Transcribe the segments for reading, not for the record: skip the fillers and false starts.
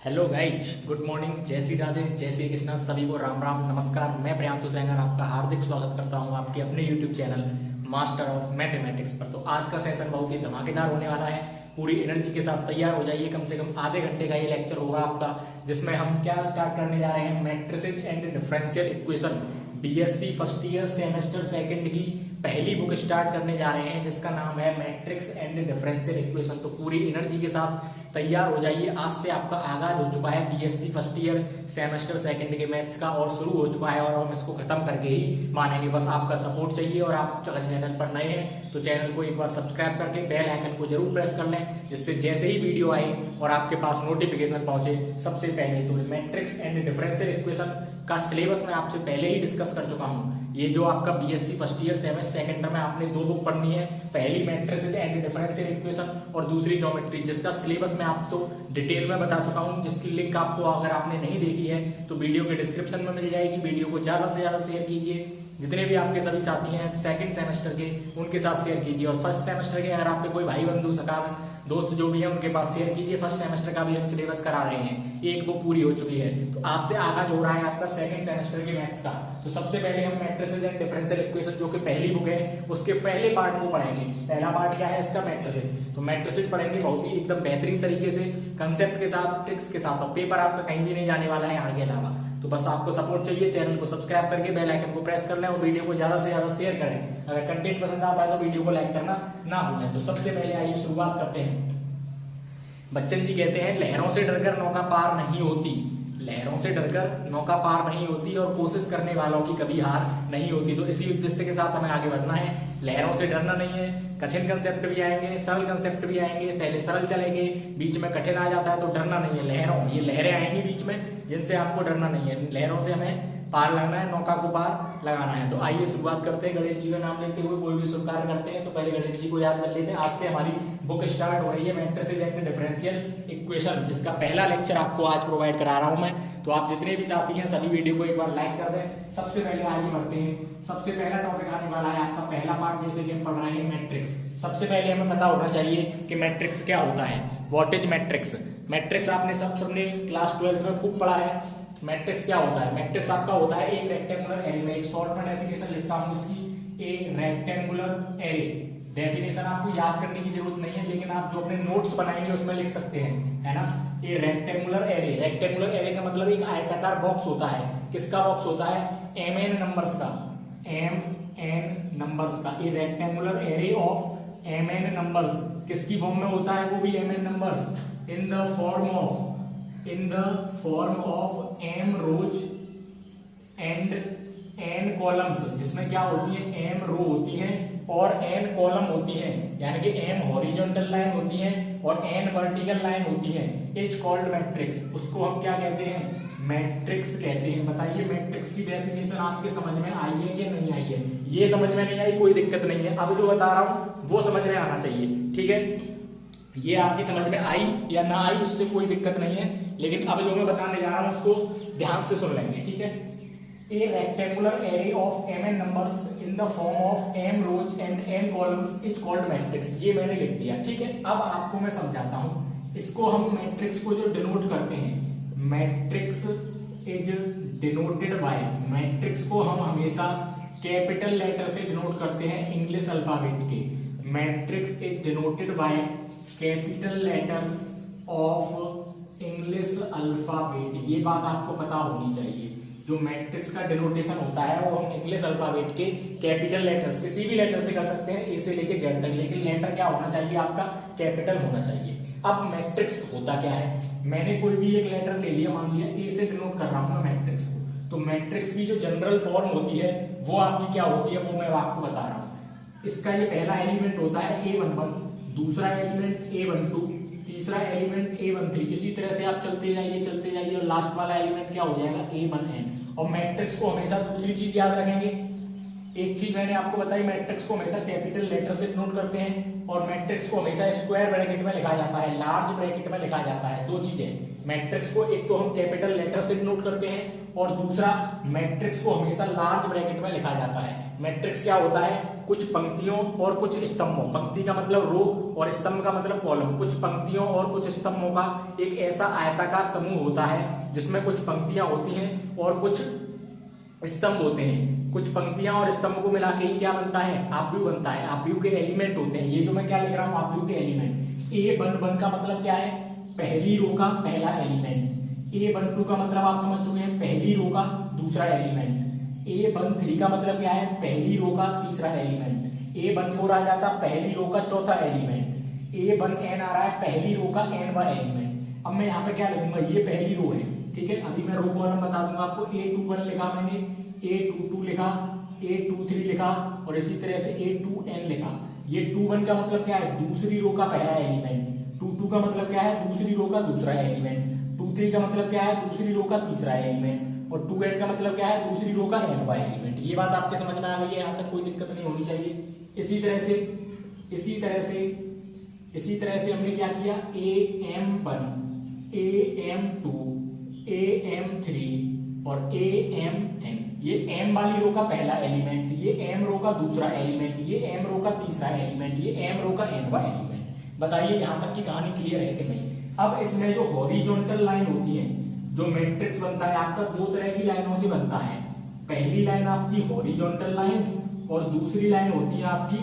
Hello guys, good morning. जय श्री राधे, जय श्री कृष्णा। सभी को राम राम नमस्कार। मैं प्रियांशु सैंगर आपका हार्दिक स्वागत करता हूं आपके अपने YouTube channel master of mathematics पर। तो आज का सेशन बहुत ही धमाकेदार होने वाला है। पूरी एनर्जी के साथ तैयार हो जाइए। कम से कम आधे घंटे का ये लेक्चर होगा आपका, जिसमें हम क्या स्टार्ट करने जा रहे हैं, matrices and differential equation BSc first year semester second की पहली बुक स्टार्ट करने जा रहे हैं, जिसका नाम है मैट्रिक्स एंड डिफरेंशियल इक्वेशन। तो पूरी एनर्जी के साथ तैयार हो जाइए। आज से आपका आगाज हो चुका है BSc first year semester second के मैथ्स का, और शुरू हो चुका है और हम इसको खत्म करके ही मानेंगे। बस आपका सपोर्ट चाहिए, और आप चैनल पर नए हैं तो चैनल को एक बार सब्सक्राइब करके बेल आइकन को जरूर प्रेस कर लें, जिससे जैसे ही वीडियो आए और आपके पास नोटिफिकेशन पहुंचे सबसे पहले। तो मैट्रिक्स एंड डिफरेंशियल इक्वेशन का सिलेबस मैं आपसे पहले ही डिस्कस कर चुका हूं। ये जो आपका BSc first year semester second में आपने दो बुक पढ़नी है, पहली मैट्रिसेस एंड डिफरेंशियल इक्वेशन और दूसरी ज्योमेट्री, जिसका सिलेबस मैं आपको डिटेल में बता चुका हूं, जिसकी लिंक आपको अगर आपने नहीं देखी है तो वीडियो के डिस्क्रिप्शन में मिल जाएगी। वीडियो को ज़्यादा से ज़्यादा शेयर कीजिए। जितने भी आपके सभी साथी हैं सेकंड सेमेस्टर के, उनके साथ शेयर कीजिए। और फर्स्ट सेमेस्टर के अगर आपके कोई भाई बंधु सका दोस्त जो भी है उनके पास शेयर कीजिए। फर्स्ट सेमेस्टर का भी हम सिलेबस करा रहे हैं, एक बुक पूरी हो चुकी है। तो आज से आगाज हो रहा है आपका सेकंड सेमेस्टर के मैथ्स का। तो सबसे पहले हम मैट्रिसेस एंड डिफरेंशियल इक्वेशन, जो कि पहली बुक है, उसके पहले पार्ट को पढ़ेंगे। पहला पार्ट क्या है इसका, मैट्रिसेस। तो मैट्रिसेस पढ़ेंगे बहुत ही एकदम बेहतरीन तरीके से, कंसेप्ट के साथ, ट्रिक्स के साथ। और पेपर आपका कहीं भी नहीं जाने वाला है आगे अलावा। तो बस आपको सपोर्ट चाहिए, चैनल को सब्सक्राइब करके बेल आइकन को प्रेस कर लें और वीडियो को ज़्यादा से ज़्यादा शेयर करें। अगर कंटेंट पसंद आता है तो वीडियो को लाइक करना ना भूलें। तो सबसे पहले आइए शुरुआत करते हैं। बच्चन जी कहते हैं, लहरों से डरकर नौका पार नहीं होती। लहरों से डरकर नौका पार नहीं होती और कोशिश करने वालों की कभी हार नहीं होती। तो इसी उद्देश्य के साथ हमें आगे बढ़ना है। लहरों से डरना नहीं है। कठिन कंसेप्ट भी आएंगे, सरल कंसेप्ट भी आएंगे। पहले सरल चलेंगे, बीच में कठिन आ जाता है तो डरना नहीं है। ये लहरें आएंगी बीच में, जिनसे आपको डरना नहीं है। लहरों से हमें पार लगना है, नौका को पार लगाना है। तो आइए शुरुआत करते हैं। गणेश जी का नाम लेते हुए कोई भी शुभ कार्य करते हैं तो पहले गणेश जी को याद कर लेते हैं। आज से हमारी बुक स्टार्ट हो रही है मैट्रिसेस एंड डिफरेंशियल इक्वेशन, जिसका पहला लेक्चर आपको आज प्रोवाइड करा रहा हूं मैं। तो आप जितने भी साथी हैं सभी वीडियो को एक बार लाइक कर दें। सबसे पहले आगे बढ़ते हैं। सबसे पहला टॉपिक आने वाला है आपका पहला पार्ट, जैसे कि हम पढ़ रहे हैं मैट्रिक्स। सबसे पहले हमें पता होना चाहिए कि मैट्रिक्स क्या होता है। What is matrix? मैट्रिक्स आपने सबने क्लास 12 में खूब पढ़ा है। मैट्रिक्स क्या होता है? मैट्रिक्स आपका होता है एक रेक्टेंगुलर एरे। में एक शॉर्ट में डेफिनेशन लिखता हूं इसकी, ए रेक्टेंगुलर एरे। डेफिनेशन आपको याद करने की जरूरत नहीं है, लेकिन आप जो अपने नोट्स बनाएंगे उसमें लिख सकते हैं, है ना। ए रेक्टेंगुलर एरे। रेक्टेंगुलर एरे का मतलब एक आयताकार बॉक्स होता है। किसका बॉक्स होता है? एम एन नंबर्स का। एम एन नंबर्स का। A rectangular array of M N numbers. किसकी फॉर्म में होता है? वो भी M N numbers. In the form of M rows and N columns, जिसमें क्या होती है? एम रो होती हैं और एन कॉलम होती हैं, यानी कि एम हॉरिजॉन्टल लाइन होती हैं और एन वर्टिकल लाइन होती हैं। Is called matrix. उसको हम क्या कहते हैं? मैट्रिक्स कहते हैं। बताइए, मैट्रिक्स की डेफिनेशन आपके समझ में आई है कि नहीं आई है? ये समझ में नहीं आई, कोई दिक्कत नहीं है। अब जो बता रहा हूं वो समझ में आना चाहिए, ठीक है। ये आपकी समझ में आई या ना आई उससे कोई दिक्कत नहीं है, लेकिन अब जो मैं बताने जा रहा हूं उसको ध्यान से सुन लेंगे, ठीक है। A rectangular array of mn numbers in the form of m rows and n columns is called matrix। ये मैंने लिख दिया, ठीक है। अब आपको मैं समझाता हूँ। इसको हम मैट्रिक्स को जो डिनोट करते हैं, matrix is denoted by, matrix को हम हमेशा कैपिटल लेटर से डिनोट करते हैं इंग्लिश अल्फाबेट के। Matrix is denoted by capital letters of English alphabet. ये बात आपको पता होनी चाहिए। जो मैट्रिक्स का डिनोटेशन होता है वो हम इंग्लिश अल्फाबेट के कैपिटल लेटर्स, किसी भी लेटर से कर सकते हैं, ए से लेके जेड तक, लेकिन लेटर क्या होना चाहिए? आपका कैपिटल होना चाहिए। अब मैट्रिक्स होता क्या है? मैंने कोई भी एक लेटर ले लिया, मान लिया ए से डिनोट कर रहा हूं मैं मैट्रिक्स को। तो मैट्रिक्स की जो जनरल फॉर्म होती है वो आपकी क्या होती है, वो मैं आपको बता रहा हूँ। इसका ये पहला एलिमेंट होता है A11, दूसरा एलिमेंट A12, तीसरा एलिमेंट A13। इसी तरह से आप चलते जाइए और लास्ट वाला एलिमेंट क्या हो जाएगा? A1n। और मैट्रिक्स को हमेशा दूसरी चीज याद रखेंगे, एक चीज मैंने आपको बताई, मैट्रिक्स को हमेशा कैपिटल लेटर से नोट करते हैं और मैट्रिक्स को हमेशा स्क्वायर ब्रैकेट में लिखा जाता है, लार्ज ब्रैकेट में लिखा जाता है। दो चीजें, मैट्रिक्स को एक तो हम कैपिटल लेटर से नोट करते हैं और दूसरा मैट्रिक्स को हमेशा लार्ज ब्रैकेट में लिखा जाता है। मैट्रिक्स क्या होता है? कुछ पंक्तियों और कुछ स्तंभों, पंक्ति का मतलब रो और स्तंभ का मतलब कॉलम, कुछ पंक्तियों और कुछ स्तंभों का एक ऐसा आयताकार समूह होता है जिसमें कुछ पंक्तियां होती हैं और कुछ स्तंभ होते हैं। कुछ पंक्तियां और स्तंभ को मिला के ही क्या बनता है, आव्यूह बनता है। आव्यूह के एलिमेंट होते हैं, ये जो मैं क्या लिख रहा हूँ आव्यूह के एलिमेंट। ए वन वन का मतलब क्या है, पहली रो का पहला एलिमेंट। ए वन टू का मतलब आप समझ चुके हैं, पहली रो का दूसरा एलिमेंट। ए वन थ्री का मतलब क्या है, पहली रो का तीसरा एलिमेंट। ए वन फोर आ जाता पहली रो का चौथा एलिमेंट। ए वन एन आ रहा है पहली रो का एनवा एलिमेंट। अब मैं यहाँ पे क्या लिखूंगा, ये पहली रो है, ठीक है। अभी मैं रो कॉलम बता दूंगा आपको। A21 लिखा मैंने, A22 लिखा, A23 लिखा और इसी तरह से A2n लिखा। ये 21 का मतलब क्या है, दूसरी रो का पहला एलिमेंट। 22 का मतलब क्या है, दूसरी रो का दूसरा एलिमेंट। 23 का मतलब क्या है, दूसरी रो का तीसरा एलिमेंट। और 2n का मतलब क्या है, दूसरी रो का nवा एलिमेंट। ये बात आपके समझ में आ गई है, यहाँ तक कोई दिक्कत नहीं होनी चाहिए। इसी तरह से हमने क्या किया, AM1, AM2, AM3 और AMn, ये m वाली रो का पहला एलिमेंट, ये m रो का दूसरा एलिमेंट, ये m रो का तीसरा एलिमेंट, ये m रो का nवा एलिमेंट। बताइए यहाँ तक की कहानी क्लियर है कि नहीं। अब इसमें जो हॉरिजॉन्टल लाइन होती है, जो मैट्रिक्स बनता है आपका, दो तरह की लाइनों से बनता है। पहली लाइन आपकी हॉरिजॉन्टल लाइंस और दूसरी लाइन होती है आपकी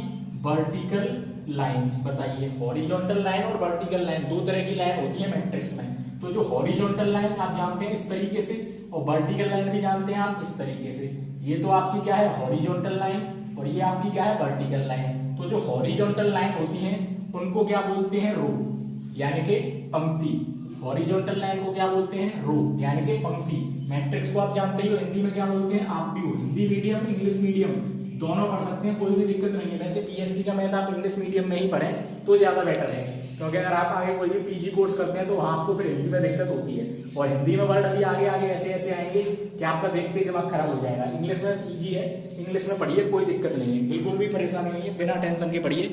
वर्टिकल लाइंस। बताइए, हॉरिजॉन्टल लाइन और वर्टिकल लाइन दो तरह की लाइन होती है मैट्रिक्स में। तो जो हॉरिजॉन्टल लाइन आप जानते हैं इस तरीके से, और वर्टिकल लाइन भी जानते हैं आप इस तरीके से। ये तो आपकी क्या है, हॉरिजॉन्टल लाइन, और ये आपकी क्या है, वर्टिकल लाइन। तो जो हॉरिजॉन्टल लाइन होती हैं उनको क्या बोलते हैं, रो, यानी कि पंक्ति। हॉरिजॉन्टल लाइन को क्या बोलते हैं, रो यानी कि पंक्ति। मैट्रिक्स को आप जानते ही हो, हिंदी में क्या बोलते हैं, आव्यूह। हिंदी मीडियम इंग्लिश मीडियम दोनों पढ़ सकते हैं, कोई भी दिक्कत नहीं है। वैसे पीएससी का मैथ आप इंग्लिश मीडियम में ही पढ़ें तो ज्यादा बेटर है, क्योंकि अगर आप आगे कोई भी पीजी कोर्स करते हैं तो वहाँ आपको फिर हिंदी में दिक्कत होती है। और हिंदी में वर्ड अभी आगे आगे ऐसे ऐसे आएंगे कि आपका देखते ही दिमाग खराब हो जाएगा। इंग्लिश में ईजी है, इंग्लिश में पढ़िए, कोई दिक्कत नहीं है, बिल्कुल भी परेशानी नहीं है, बिना टेंशन के पढ़िए,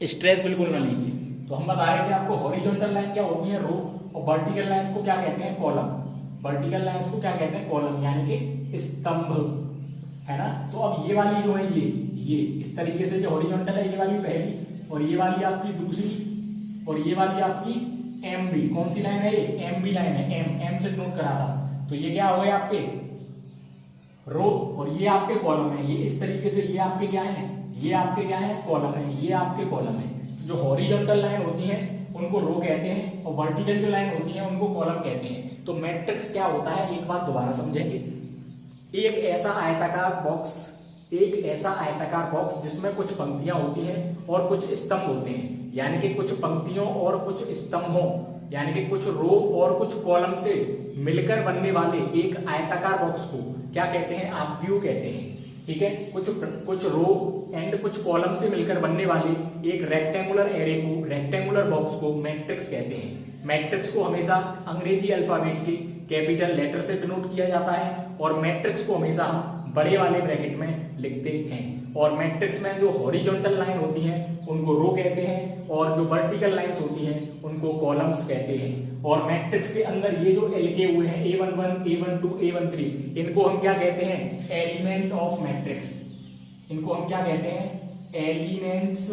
स्ट्रेस बिल्कुल ना लीजिए। तो हम बता रहे थे आपको हॉरिजॉन्टल लाइन क्या होती है, रो, और वर्टिकल लाइंस को क्या कहते हैं, कॉलम। वर्टिकल लाइंस को क्या कहते हैं, कॉलम यानी कि स्तंभ, है ना। तो अब ये वाली जो है, ये इस तरीके से जो हॉरिजॉन्टल है, ये वाली पहली, और ये वाली आपकी दूसरी, और ये वाली आपकी एम बी। कौन सी लाइन है ये, एम बी लाइन है, एम से नोट करा था। तो ये क्या हो गए आपके रो, और ये आपके कॉलम है। ये इस तरीके से, ये आपके क्या है, ये आपके क्या है, कॉलम है, ये आपके कॉलम है। तो जो हॉरिजॉन्टल लाइन होती हैं उनको रो कहते हैं, और वर्टिकल जो लाइन होती है उनको कॉलम कहते हैं। तो मैट्रिक्स क्या होता है, एक बात दोबारा समझेंगे। एक ऐसा आयताकार बॉक्स जिसमें कुछ पंक्तियां होती हैं और कुछ स्तंभ होते हैं, यानी कि कुछ पंक्तियों और कुछ स्तंभों, यानी कि कुछ रो और कुछ कॉलम से मिलकर बनने वाले एक आयताकार बॉक्स को क्या कहते हैं, आव्यूह कहते हैं। ठीक है, कुछ रो एंड कुछ कॉलम से मिलकर बनने वाले एक रेक्टेंगुलर एरे को, रेक्टेंगुलर बॉक्स को मैट्रिक्स कहते हैं। मैट्रिक्स को हमेशा अंग्रेजी अल्फाबेट के कैपिटल लेटर से डिनोट किया जाता है, और मैट्रिक्स को हमेशा हम बड़े वाले ब्रैकेट में लिखते हैं। और मैट्रिक्स में जो हॉरिजॉन्टल लाइन होती हैं उनको रो कहते हैं, और जो वर्टिकल लाइंस होती हैं उनको कॉलम्स कहते हैं। और मैट्रिक्स के अंदर ये जो लिखे हुए हैं A11, A12, A13, इनको हम क्या कहते हैं, एलिमेंट ऑफ मैट्रिक्स। इनको हम क्या कहते हैं, एलिमेंट्स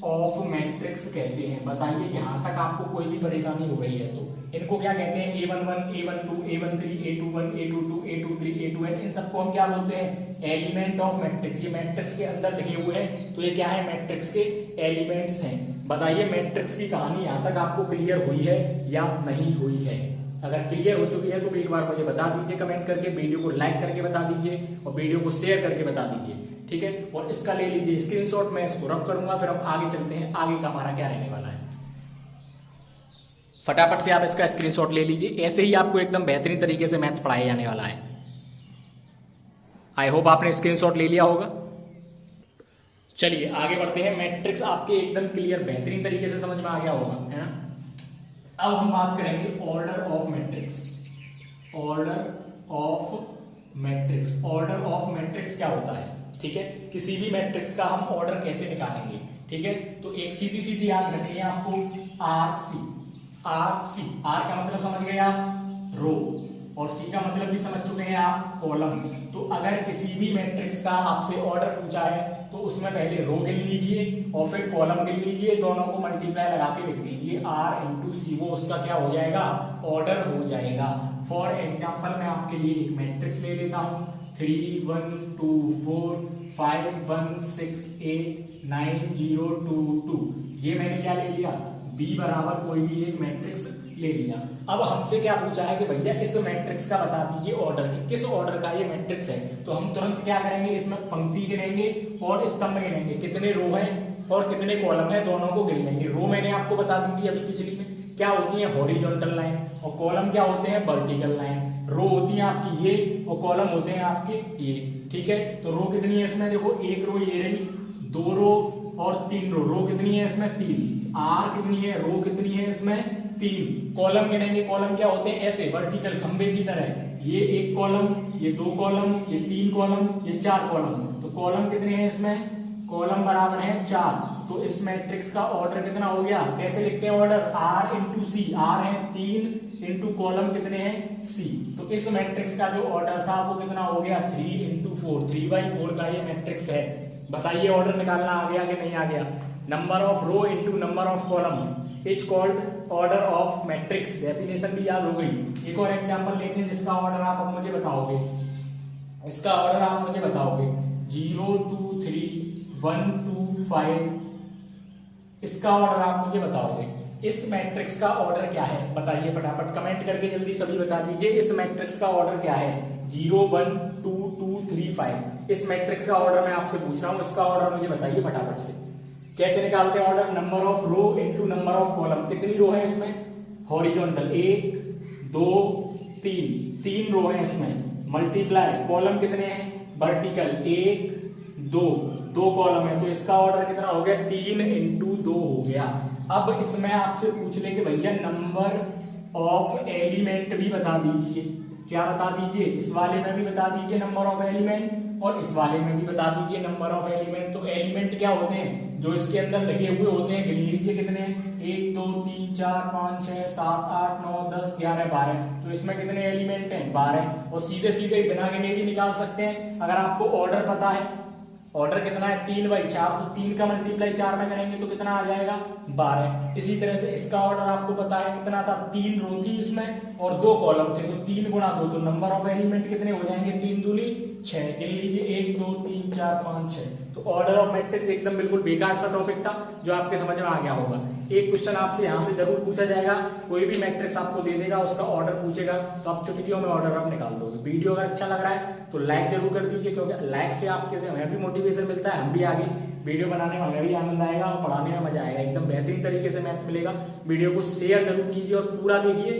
ऑफ मैट्रिक्स कहते हैं। बताइए यहाँ तक आपको कोई भी परेशानी हो रही है तो इनको क्या कहते हैं, A11, A12, A13, A21, A22, A23, A2n, इन सबको हम क्या बोलते हैं, एलिमेंट ऑफ मैट्रिक्स। ये मैट्रिक्स के अंदर लिखे हुए हैं तो ये क्या है, मैट्रिक्स के एलिमेंट्स हैं। बताइए मैट्रिक्स की कहानी यहाँ तक आपको क्लियर हुई है या नहीं हुई है। अगर क्लियर हो चुकी है तो एक बार मुझे बता दीजिए कमेंट करके, वीडियो को लाइक करके बता दीजिए और वीडियो को शेयर करके बता दीजिए। ठीक है, और इसका ले लीजिए स्क्रीनशॉट, मैं इसको रफ करूंगा, फिर हम आगे चलते हैं, आगे का हमारा क्या रहने वाला है। फटाफट से आप इसका स्क्रीनशॉट ले लीजिए, ऐसे ही आपको एकदम बेहतरीन तरीके से मैथ्स पढ़ाया जाने वाला है। आई होप आपने स्क्रीनशॉट ले लिया होगा। चलिए आगे बढ़ते हैं। मैट्रिक्स आपके एकदम क्लियर बेहतरीन तरीके से समझ में आ गया होगा, है ना। अब हम बात करेंगे order of matrix. Order of matrix, order of matrix क्या होता है, ठीक है। किसी भी मैट्रिक्स का हम ऑर्डर कैसे निकालेंगे, ठीक है। तो एक सीधी सीधी याद रखनी है आपको, आर सी। आर का मतलब समझ गए आप, रो, और सी का मतलब भी समझ चुके हैं आप, कॉलम। तो अगर किसी भी मैट्रिक्स का आपसे ऑर्डर पूछा है तो उसमें पहले रो गिन लीजिए और फिर कॉलम गिन लीजिए, दोनों को मल्टीप्लाई लगा के लिख दीजिए R इंटू सी, वो उसका क्या हो जाएगा, ऑर्डर हो जाएगा। फॉर एग्जाम्पल मैं आपके लिए एक मैट्रिक्स ले लेता हूँ 3 1 2 4 5 1 6 8 9 0 2 2, ये मैंने क्या ले लिया, B बराबर कोई भी एक मैट्रिक्स ले लिया। अब हमसे क्या पूछा है कि भैया इस मैट्रिक्स का बता दीजिए ऑर्डर, कि किस ऑर्डर का ये मैट्रिक्स है। तो हम तुरंत क्या करेंगे, इसमें पंक्ति गिनेंगे और स्तंभ गिनेंगे, कितने रो हैं और कितने कॉलम है, दोनों को गिन लेंगे। रो मैंने आपको बता दी थी अभी पिछली में, क्या होती है हॉरिजॉन्टल लाइन, और कॉलम क्या होते हैं वर्टिकल लाइन। रो होती है आपकी ये और कॉलम होते हैं आपके ये, ठीक है। तो रो कितनी है इसमें, देखो एक रो ये रही, 2 रो और 3 रो, रो कितनी है इसमें 3, आर कितनी है, रो कितनी है इसमें 3। कॉलम गिनेंगे, कॉलम क्या होते हैं ऐसे वर्टिकल खंबे की तरह, ये एक कॉलम, ये 2 कॉलम, ये 3 कॉलम, ये 4 कॉलम। तो कॉलम कितने हैं इसमें, कॉलम बराबर है 4। तो इस मैट्रिक्स का ऑर्डर कितना हो गया, कैसे लिखते हैं ऑर्डर, R इंटू सी, R है 3 इंटू कॉलम कितने हैं C। तो इस मैट्रिक्स का जो ऑर्डर था वो कितना हो गया 3 इंटू 4, 3/4 का ये मैट्रिक्स है। बताइए ऑर्डर निकालना आ गया कि नहीं आ गया। Number of row into number of columns is called order of matrix. Definition भी याद हो गई। एक और एग्जांपल लेते हैं जिसका ऑर्डर आप अब मुझे बताओगे, इसका ऑर्डर आप मुझे बताओगे 0 2 3 1 2 5, इसका ऑर्डर आप मुझे बताओगे। इस मैट्रिक्स का ऑर्डर क्या है बताइए फटाफट, कमेंट करके जल्दी सभी बता दीजिए इस मैट्रिक्स का ऑर्डर क्या है। 0 1 2 2 3 5, इस मैट्रिक्स का ऑर्डर मैं आपसे पूछ रहा हूँ, इसका ऑर्डर मुझे बताइए फटाफट से। कैसे निकालते हैं order, number of row into number of column. कितनी रो है इसमें, हॉरिजॉन्टल 1 2 3 रो है इसमें, मल्टीप्लाई कॉलम कितने हैं वर्टिकल 1 2 कॉलम है। तो इसका ऑर्डर कितना हो गया 3 इंटू 2 हो गया। अब इसमें आपसे पूछ ले कि भैया नंबर ऑफ एलिमेंट भी बता दीजिए, क्या बता दीजिए, इस वाले में भी बता दीजिए नंबर ऑफ एलिमेंट और इस वाले में भी बता दीजिए नंबर ऑफ एलिमेंट। तो एलिमेंट क्या होते हैं जो इसके अंदर लगे हुए होते हैं, गिन लीजिए कितने हैं, 1 2 3 4 5 6 7 8 9 10 11 12। तो इसमें कितने एलिमेंट हैं 12, और सीधे सीधे बिना गिने भी निकाल सकते हैं। अगर आपको ऑर्डर पता है, ऑर्डर कितना है 3/4, तो 3 का मल्टीप्लाई 4 में करेंगे तो कितना आ जाएगा 12। इसी तरह से इसका ऑर्डर आपको पता है कितना था, 3 रो थी इसमें और 2 कॉलम थे, तो 3 गुणा 2, तो नंबर ऑफ एलिमेंट कितने हो जाएंगे 3 दूनी 6। गिन लीजिए 1 2 3 4 5 6। तो ऑर्डर ऑफ मैट्रिक्स एकदम बिल्कुल बेकार सा टॉपिक था जो आपके समझ में आ गया होगा। एक क्वेश्चन आपसे यहाँ से जरूर पूछा जाएगा, कोई भी मैट्रिक्स आपको दे देगा, उसका ऑर्डर पूछेगा, तो आप चुटकियों में ऑर्डर आप निकाल दोगे। वीडियो अगर अच्छा लग रहा है तो लाइक जरूर कर दीजिए, क्योंकि लाइक से आपके से हमें भी मोटिवेशन मिलता है, हम भी आगे वीडियो बनाने में हमें भी आनंद आएगा और पढ़ाने में मजा आएगा, एकदम बेहतरीन तरीके से मैथ मिलेगा। वीडियो को शेयर जरूर कीजिए और पूरा देखिए,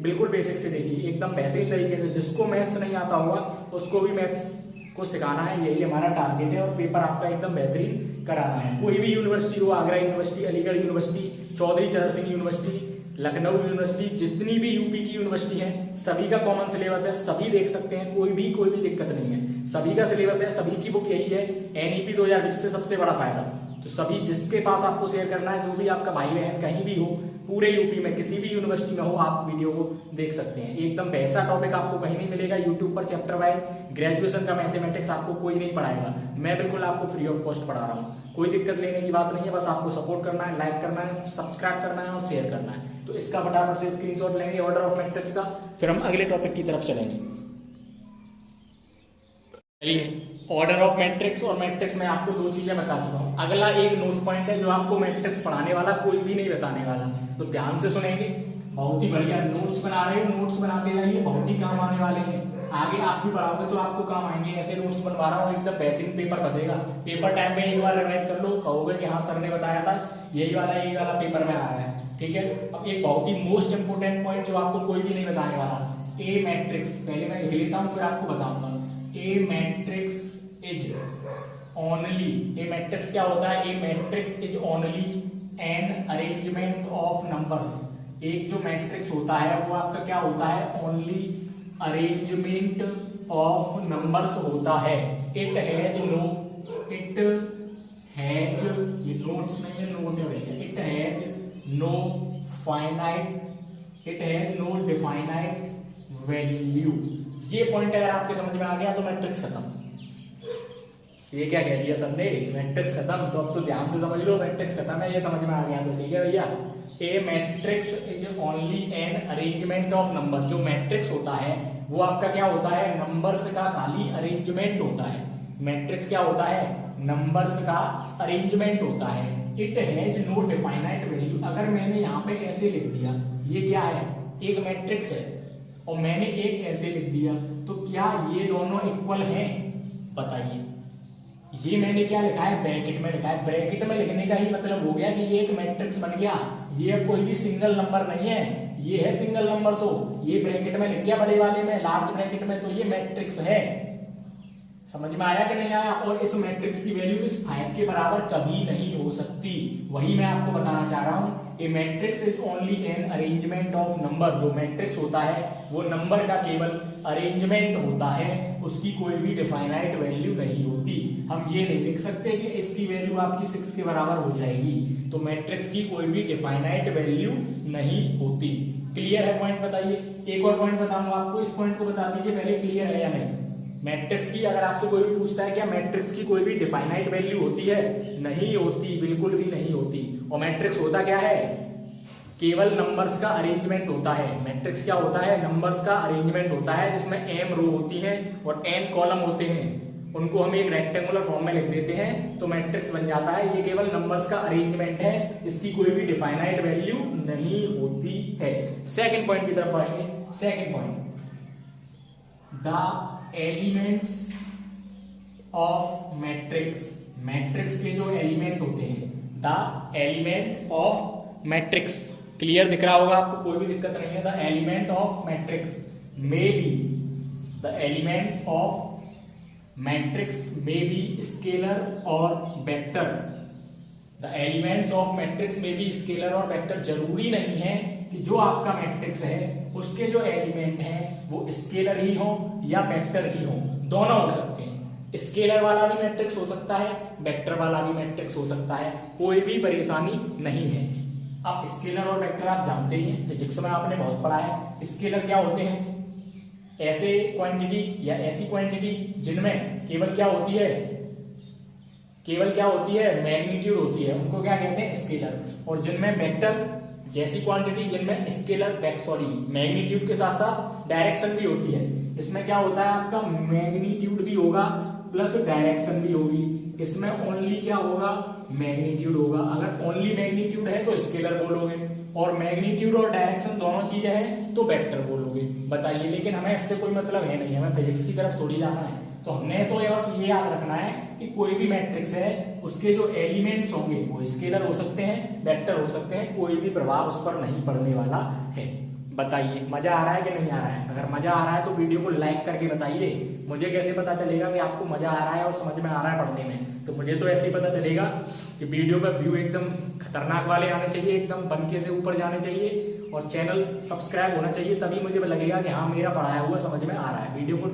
बिल्कुल बेसिक से देखिए, एकदम बेहतरीन तरीके से। जिसको मैथ्स नहीं आता होगा उसको भी मैथ्स को सिखाना है, यही हमारा टारगेट है, और पेपर आपका एकदम बेहतरीन कराना है। कोई भी यूनिवर्सिटी हो, आगरा यूनिवर्सिटी, अलीगढ़ यूनिवर्सिटी, चौधरी चरण सिंह यूनिवर्सिटी, लखनऊ यूनिवर्सिटी, जितनी भी यूपी की यूनिवर्सिटी है, सभी का कॉमन सिलेबस है, सभी देख सकते हैं, कोई भी दिक्कत नहीं है, सभी का सिलेबस है, सभी की बुक यही है। एनईपी 2020 से सबसे बड़ा फायदा, तो सभी जिसके पास आपको शेयर करना है, जो भी आपका भाई बहन कहीं भी हो, पूरे यूपी में किसी भी यूनिवर्सिटी में हो, आप वीडियो को देख सकते हैं। एकदम वैसा टॉपिक आपको कहीं नहीं मिलेगा यूट्यूब पर, चैप्टर वाइज ग्रेजुएशन का मैथमेटिक्स आपको कोई नहीं पढ़ाएगा, मैं बिल्कुल आपको फ्री ऑफ कॉस्ट पढ़ा रहा हूँ। कोई दिक्कत लेने की बात नहीं है, बस आपको सपोर्ट करना है, लाइक करना है, सब्सक्राइब करना है और शेयर करना है। तो इसका फटाफट से स्क्रीनशॉट लेंगे ऑर्डर ऑफ मैट्रिक्स का, फिर हम अगले टॉपिक की तरफ चलेंगे। चलिए, ऑर्डर ऑफ मैट्रिक्स और मैट्रिक्स में आपको 2 चीजें बता चुका हूं। अगला एक नोट पॉइंट है जो आपको मैट्रिक्स पढ़ाने वाला कोई भी नहीं बताने वाला, तो ध्यान से सुनेंगे। बहुत ही बढ़िया नोट्स बना रहे हो, नोट्स बनाते जाइए, बहुत ही काम आने वाले हैं। आगे आप भी पढ़ाओगे तो आपको काम आएंगे। ऐसे नोट्स बनवा रहा हूँ, एकदम बेहतरीन पेपर बसेगा। पेपर टाइम में एक बार रिवाइज कर लो, कहोगे कि हाँ सर ने बताया था, यही वाला पेपर में आ रहा है, ठीक है। अब एक बहुत ही मोस्ट इंपोर्टेंट पॉइंट जो आपको कोई भी नहीं बताने वाला, ए मैट्रिक्स, पहले मैं लिख लेता हूँ फिर आपको बताऊंगा। A matrix is only, a matrix क्या होता है, a matrix is only an arrangement of numbers. एक जो मैट्रिक्स होता है वो आपका क्या होता है, ओनली अरेंजमेंट ऑफ नंबर्स होता है। इट हैज ये नोट्स नहीं है, नोट है भैया। It has no finite, it has no definite value. ये पॉइंट अगर आपके समझ में आ गया तो मैट्रिक्स खत्म। ये क्या कह दिया सर ने, मैट्रिक्स खत्म। तो अब तो ध्यान से समझ लो, मैट्रिक्स खत्म है, ये समझ में आ गया तो ठीक है भैया। A matrix is only an arrangement of number. जो मैट्रिक्स होता है वो आपका क्या होता है, नंबर्स का खाली अरेंजमेंट होता है। मैट्रिक्स क्या होता है, नंबर्स का अरेंजमेंट होता है। It has no definite value. अगर मैंने यहाँ पे ऐसे लिख दिया, ये क्या है, एक मैट्रिक्स है, और मैंने एक ऐसे लिख दिया, तो क्या ये दोनों इक्वल हैं, बताइए। ये मैंने क्या लिखा है, ब्रैकेट में लिखा है। ब्रैकेट में लिखने का ही मतलब हो गया कि ये एक मैट्रिक्स बन गया। ये अब कोई भी सिंगल नंबर नहीं है, ये है सिंगल नंबर। तो ये ब्रैकेट में लिख गया बड़े वाले में, लार्ज ब्रैकेट में, तो ये मैट्रिक्स है। समझ में आया कि नहीं आया। और इस मैट्रिक्स की वैल्यू इस 5 के बराबर कभी नहीं हो सकती, वही मैं आपको बताना चाह रहा हूं। A matrix is only an arrangement of number. जो मैट्रिक्स होता है वो नंबर का केवल अरेंजमेंट होता है, उसकी कोई भी डिफाइनाइट वैल्यू नहीं होती। हम ये नहीं लिख सकते कि इसकी वैल्यू आपकी 6 के बराबर हो जाएगी। तो मैट्रिक्स की कोई भी डिफाइनाइट वैल्यू नहीं होती। क्लियर है पॉइंट, बताइए। एक और पॉइंट बताऊंगा आपको, इस पॉइंट को बता दीजिए पहले, क्लियर है या नहीं। मैट्रिक्स की अगर आपसे कोई भी पूछता है क्या मैट्रिक्स की कोई भी डिफाइनाइट वैल्यू होती है, नहीं होती, बिल्कुल भी नहीं होती। और मैट्रिक्स होता क्या है, केवल नंबर्स का अरेंजमेंट होता है। मैट्रिक्स क्या होता है, नंबर्स का अरेंजमेंट होता है, जिसमें m रो होती है और n कॉलम होते हैं। उनको हम एक रेक्टेंगुलर फॉर्म में लिख देते हैं तो मैट्रिक्स बन जाता है। ये केवल नंबर्स का अरेंजमेंट है, इसकी कोई भी डिफाइनाइट वैल्यू नहीं होती है। सेकंड पॉइंट की तरफ बढ़ेंगे। Second point, the elements of matrix. Matrix के जो एलिमेंट होते हैं, the element of matrix. Clear दिख रहा होगा आपको, कोई भी दिक्कत नहीं है। The element of matrix may be, the elements of matrix may be scalar और vector. The elements of matrix में भी स्केलर और वेक्टर। जरूरी नहीं है कि जो आपका मैट्रिक्स है उसके जो एलिमेंट हैं वो स्केलर ही हो या वेक्टर ही हो, दोनों हो सकते हैं। स्केलर वाला भी मैट्रिक्स हो सकता है, वेक्टर वाला भी मैट्रिक्स हो सकता है, कोई भी परेशानी नहीं है। अब स्केलर और वेक्टर आप जानते ही हैं, फिजिक्स में आपने बहुत पढ़ा है। स्केलर क्या होते हैं, ऐसे क्वांटिटी या ऐसी क्वांटिटी जिनमें केवल क्या होती है, केवल क्या होती है, मैग्नीट्यूड होती है, उनको क्या कहते हैं, स्केलर। और जिनमें वेक्टर जैसी क्वांटिटी जिनमें स्केलर मैग्नीट्यूड के साथ साथ डायरेक्शन भी होती है। इसमें क्या होता है, आपका मैग्नीट्यूड भी होगा प्लस डायरेक्शन भी होगी। इसमें ओनली क्या होगा, मैग्नीट्यूड होगा। अगर ओनली मैग्नीट्यूड है तो स्केलर बोलोगे, और मैग्नीट्यूड और डायरेक्शन दोनों चीजें हैं तो वेक्टर बोलोगे। बताइए, लेकिन हमें इससे कोई मतलब है नहीं, हमें फिजिक्स की तरफ थोड़ी जाना है। तो हमने तो ये बस ये याद रखना है कि कोई भी मैट्रिक्स है उसके जो एलिमेंट्स होंगे वो स्केलर हो सकते हैं, वेक्टर हो सकते हैं, कोई भी प्रभाव उस पर नहीं पड़ने वाला है। बताइए मजा आ रहा है कि नहीं आ रहा है। अगर मजा आ रहा है तो वीडियो को लाइक करके बताइए। मुझे कैसे पता चलेगा कि आपको मजा आ रहा है और समझ में आ रहा है पढ़ने में, तो मुझे तो ऐसे ही पता चलेगा कि वीडियो का व्यू एकदम खतरनाक वाले आने चाहिए, एकदम बनके से ऊपर जाने चाहिए, और चैनल सब्सक्राइब होना चाहिए, तभी मुझे लगेगा कि हाँ मेरा पढ़ाया हुआ समझ में आ रहा है। वीडियो को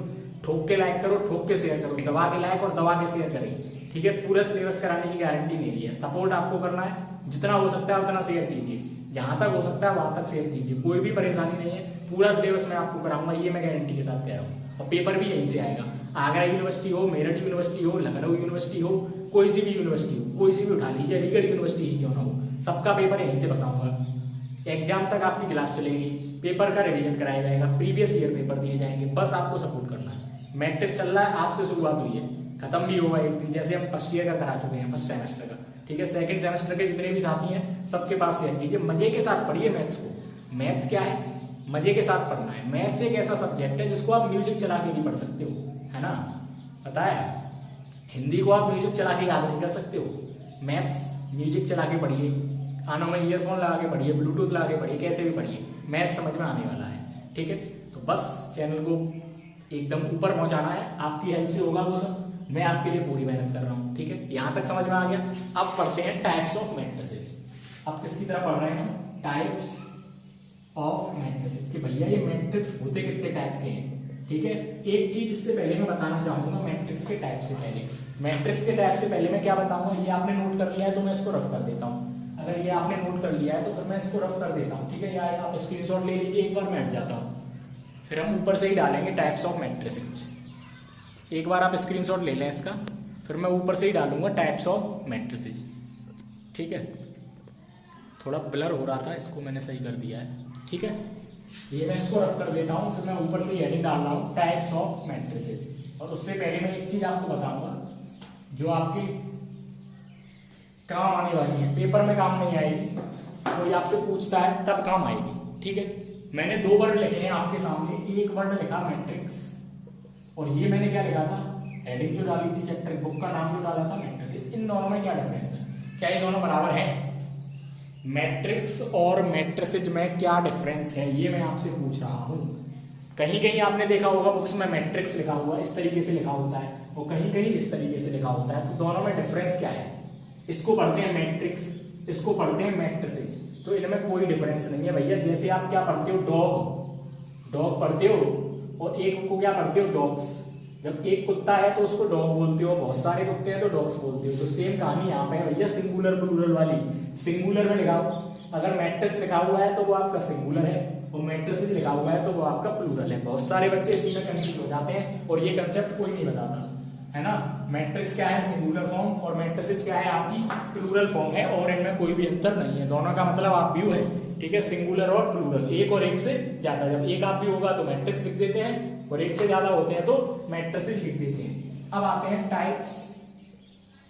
ठोक के लाइक करो, ठोक के शेयर करो, दबा के लाइक और दबा के शेयर करें, ठीक है। पूरा सिलेबस कराने की गारंटी मेरी है। सपोर्ट आपको करना है, जितना हो सकता है उतना शेयर कीजिए, जहां तक हो सकता है वहां तक शेयर कीजिए, कोई भी परेशानी नहीं है। पूरा सिलेबस मैं आपको कराऊंगा, ये मैं गारंटी के साथ कह रहा हूँ। और पेपर भी यहीं से आएगा। आगरा यूनिवर्सिटी हो, मेरठ यूनिवर्सिटी हो, लखनऊ यूनिवर्सिटी हो, कोई सी भी यूनिवर्सिटी हो, कोई सी भी उठा लीजिए, अलीगढ़ यूनिवर्सिटी ही क्यों ना हो, सबका पेपर यहीं से बसाऊंगा। एग्जाम तक आपकी क्लास चलेगी, पेपर का रिवीजन कराया जाएगा, प्रीवियस ईयर पेपर दिए जाएंगे, बस आपको सपोर्ट करना है। मैट्रिक चल रहा है, आज से शुरुआत हुई है, खत्म भी होगा एक दिन, जैसे हम फर्स्ट ईयर का करा चुके हैं, फर्स्ट सेमेस्टर का, ठीक है। सेकंड सेमेस्टर के जितने भी साथी हैं सबके पास शेयर कीजिए, मजे के साथ पढ़िए मैथ्स को। मैथ्स क्या है, मजे के साथ पढ़ना है। मैथ्स एक ऐसा सब्जेक्ट है जिसको आप म्यूजिक चला के भी पढ़ सकते हो, है ना, पता है। हिंदी को आप म्यूजिक चला के याद नहीं कर सकते हो, मैथ्स म्यूजिक चला के पढ़िए, कानों में ईयरफोन लगा के पढ़िए, ब्लूटूथ लगा के पढ़िए, कैसे भी पढ़िए, मैथ्स समझ में आने वाला है, ठीक है। तो बस चैनल को एकदम ऊपर पहुंचाना है, आपकी हेल्प से होगा वो सब, मैं आपके लिए पूरी मेहनत कर रहा हूँ, ठीक है। यहाँ तक समझ में आ गया। अब पढ़ते हैं टाइप्स ऑफ मैट्रिसेस। अब किसकी तरह पढ़ रहे हैं, टाइप्स ऑफ मैट्रिसेस, कि भैया ये मैट्रिक्स होते कितने टाइप के हैं, ठीक है। एक चीज इससे पहले मैं बताना चाहूंगा, मैट्रिक्स के टाइप से पहले, मैट्रिक्स के टाइप से पहले मैं क्या बताऊंगा, ये आपने नोट कर लिया है तो मैं इसको रफ कर देता हूँ। अगर ये आपने नोट कर लिया है तो फिर मैं इसको रफ कर देता हूँ, ठीक है। या आप स्क्रीनशॉट ले लीजिए, एक बार मैं हट जाता हूँ, फिर हम ऊपर से ही डालेंगे टाइप्स ऑफ मैट्रिसेस। एक बार आप स्क्रीनशॉट ले लें इसका, फिर मैं ऊपर से ही डालूंगा टाइप्स ऑफ मैट्रिसेज। ठीक है, थोड़ा ब्लर हो रहा था, इसको मैंने सही कर दिया है। ठीक है, ये मैं इसको रफ कर देता हूँ, फिर मैं ऊपर से हेडिंग डाल रहा हूँ टाइप्स ऑफ मैट्रिसेज। और उससे पहले मैं एक चीज आपको बताऊंगा जो आपके काम आने वाली है, पेपर में काम नहीं आएगी, कोई आपसे पूछता है तब काम आएगी। ठीक है, मैंने 2 वर्ड लिखे हैं आपके सामने, एक वर्ड लिखा मैट्रिक्स, और ये मैंने क्या लिखा था, हेडिंग जो डाली थी चैप्टर बुक का नाम जो डाला था मैट्रिसेज। इन दोनों में क्या डिफरेंस है, क्या ये दोनों बराबर है? मैट्रिक्स और मैट्रिसेज में क्या डिफरेंस है, ये मैं आपसे पूछ रहा हूँ। कहीं कहीं आपने देखा होगा बुक्स में मैट्रिक्स लिखा हुआ इस तरीके से लिखा होता है, और कहीं कहीं इस तरीके से लिखा होता है, तो दोनों में डिफरेंस क्या है? इसको पढ़ते हैं मैट्रिक्स, इसको पढ़ते हैं मैट्रिसेज, तो इनमें कोई डिफरेंस नहीं है भैया। जैसे आप क्या पढ़ते हो, डॉग पढ़ते हो, और एक को क्या पढ़ते हो, डॉग्स। जब एक कुत्ता है तो उसको डॉग बोलते हो, बहुत सारे कुत्ते हैं तो डॉग्स बोलते हो। तो सेम कहानी यहाँ पे है भैया, सिंगुलर प्लूरल वाली। सिंगुलर में लिखा हो, अगर मैट्रिक्स लिखा हुआ है तो वो आपका सिंगुलर है, और मैट्रिसेज लिखा हुआ है तो वो आपका प्लूरल है। बहुत सारे बच्चे इसी में कंफ्यूज हो जाते हैं, और ये कंसेप्ट कोई नहीं बताता है ना। मैट्रिक्स क्या है, सिंगुलर फॉर्म, और मैट्रिसेज क्या है, आपकी प्लूरल फॉर्म है, और इनमें कोई भी अंतर नहीं है। दोनों का मतलब आप व्यू है। ठीक है, सिंगुलर और प्लूरल, एक और एक से ज्यादा। जब एक आप भी होगा तो मैट्रिक्स लिख देते हैं, और एक से ज्यादा होते हैं तो मैट्रिसेज लिख देते हैं। अब आते हैं टाइप्स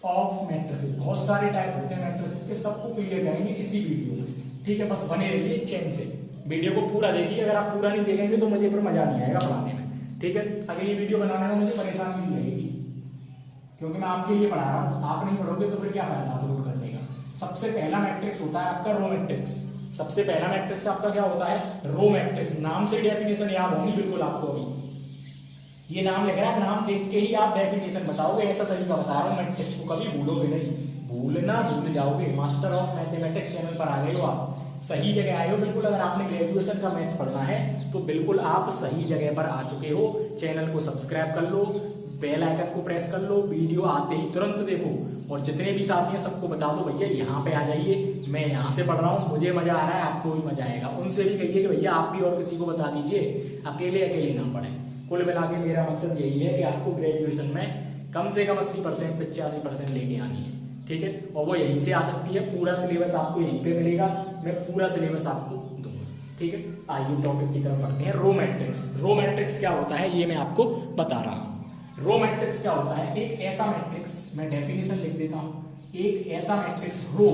ऑफ मैट्रिसेज। बहुत सारे टाइप होते हैं मैट्रिसेज के, सबको क्लियर करेंगे इसी वीडियो में। ठीक है, बस बने रहिए चैन से, वीडियो को पूरा देखिए। अगर आप पूरा नहीं देखेंगे तो मुझे फिर मजा नहीं आएगा पढ़ाने में। ठीक है, अगली वीडियो बनाने में मुझे परेशानी सी लगेगी, क्योंकि मैं आपके लिए पढ़ा रहा हूँ, आप नहीं पढ़ोगे तो फिर क्या फायदा अपलोड करने का। सबसे पहला मैट्रिक्स होता है आपका रो मैट्रिक्स। सबसे पहला मैट्रिक्स आपका क्या होता है, रो मैट्रिक्स। नाम से डेफिनेशन याद होगी बिल्कुल आपको। अभी ये नाम लिख रहा है, नाम देख के ही आप डेफिनेशन बताओगे, ऐसा तरीका बता रहा हूँ। मैट्रिक्स को कभी भूलोगे नहीं, भूल जाओगे। मास्टर ऑफ मैथमेटिक्स चैनल पर आ गए हो आप, सही जगह आए हो बिल्कुल। अगर आपने ग्रेजुएशन का मैथ्स पढ़ना है तो बिल्कुल आप सही जगह पर आ चुके हो। चैनल को सब्सक्राइब कर लो, बेल आइकन को प्रेस कर लो, वीडियो आते ही तुरंत देखो, और जितने भी साथी हैं सबको बता दो भैया यहाँ पे आ जाइए, मैं यहाँ से पढ़ रहा हूँ, मुझे मजा आ रहा है, आपको भी मजा आएगा। उनसे भी कहिए कि भैया आप भी और किसी को बता दीजिए, अकेले अकेले ना पढ़ें। कुल मिला के मेरा मकसद यही है कि आपको ग्रेजुएशन में कम से कम 80% 85% लेके आनी है। ठीक है, और वो यहीं से आ सकती है, पूरा सिलेबस आपको यहीं पे मिलेगा, मैं पूरा सिलेबस आपको दूंगा। ठीक है, आइए टॉपिक की तरफ बढ़ते हैं। Row matrix. रो मैट्रिक्स क्या होता है ये मैं आपको बता रहा हूँ। रो मैट्रिक्स क्या होता है, एक ऐसा मैट्रिक्स, मैं डेफिनेशन लिख देता हूँ, एक ऐसा मैट्रिक्स, रो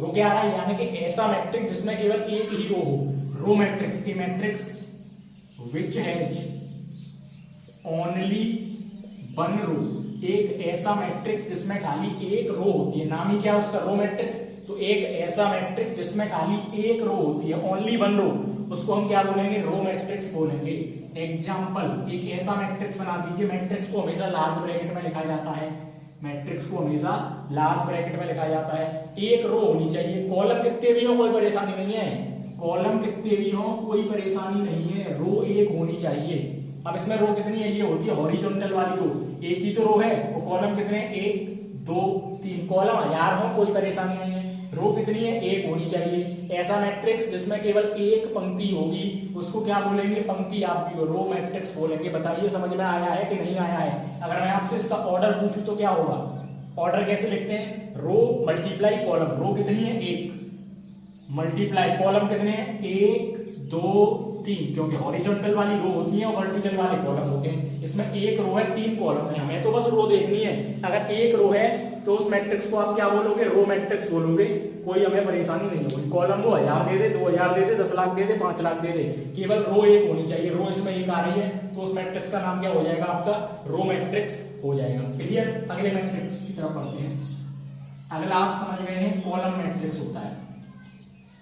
क्या आ रहा है, यानी कि ऐसा मैट्रिक्स जिसमें केवल एक ही रो हो। Row matrix, a matrix which has only one row. एक ऐसा मैट्रिक्स जिसमें खाली एक रो होती है, नाम ही क्या है उसका, रो मैट्रिक्स। तो एक ऐसा मैट्रिक्स जिसमें खाली एक रो होती है, ओनली वन रो, उसको हम क्या बोलेंगे, रो मैट्रिक्स बोलेंगे। एग्जाम्पल, एक ऐसा मैट्रिक्स बना दीजिए। मैट्रिक्स को हमेशा लार्ज ब्रैकेट में लिखा जाता है, मैट्रिक्स को हमेशा लार्ज ब्रैकेट में लिखा जाता है। एक रो होनी चाहिए, कॉलम कितने भी हो कोई परेशानी नहीं है, कॉलम कितने भी हो कोई परेशानी नहीं है, रो एक होनी चाहिए। अब इसमें रो कितनी है, ये होती है हॉरिजॉन्टल वाली रो, एक ही तो रो है, और कॉलम कितने, 1 2 3, कॉलम 1000 हो कोई परेशानी नहीं है, रो कितनी है, एक होनी चाहिए। ऐसा मैट्रिक्स जिसमें केवल एक पंक्ति होगी उसको क्या बोलेंगे, पंक्ति आपकी हो, रो मैट्रिक्स बोलेंगे। बताइए समझ में आया है कि नहीं आया है? अगर मैं आपसे इसका ऑर्डर पूछूं तो क्या होगा, ऑर्डर कैसे लिखते हैं, रो मल्टीप्लाई कॉलम, रो कितनी है 1, मल्टीप्लाई कॉलम कितने हैं 1 2 3, क्योंकि हॉरिजॉन्टल वाली रो होती है और वर्टिकल वाले कॉलम होते हैं। इसमें एक रो है 3 कॉलम है, हमें तो बस रो देखनी है। अगर एक रो है तो उस मैट्रिक्स को आप क्या बोलोगे, रो मैट्रिक्स बोलोगे, कोई हमें परेशानी नहीं होगी। कॉलम को 1000 दे दे, 2000 दे दे, 10 लाख दे दे, 5 लाख दे दे, केवल रो एक होनी चाहिए। रो इसमें एक आ रही है तो उस मैट्रिक्स का नाम क्या हो जाएगा, आपका रो मैट्रिक्स हो जाएगा। क्लियर? अगले मैट्रिक्स की तरफ बढ़ते हैं। अगला आप समझ गए हैं कॉलम मैट्रिक्स होता है।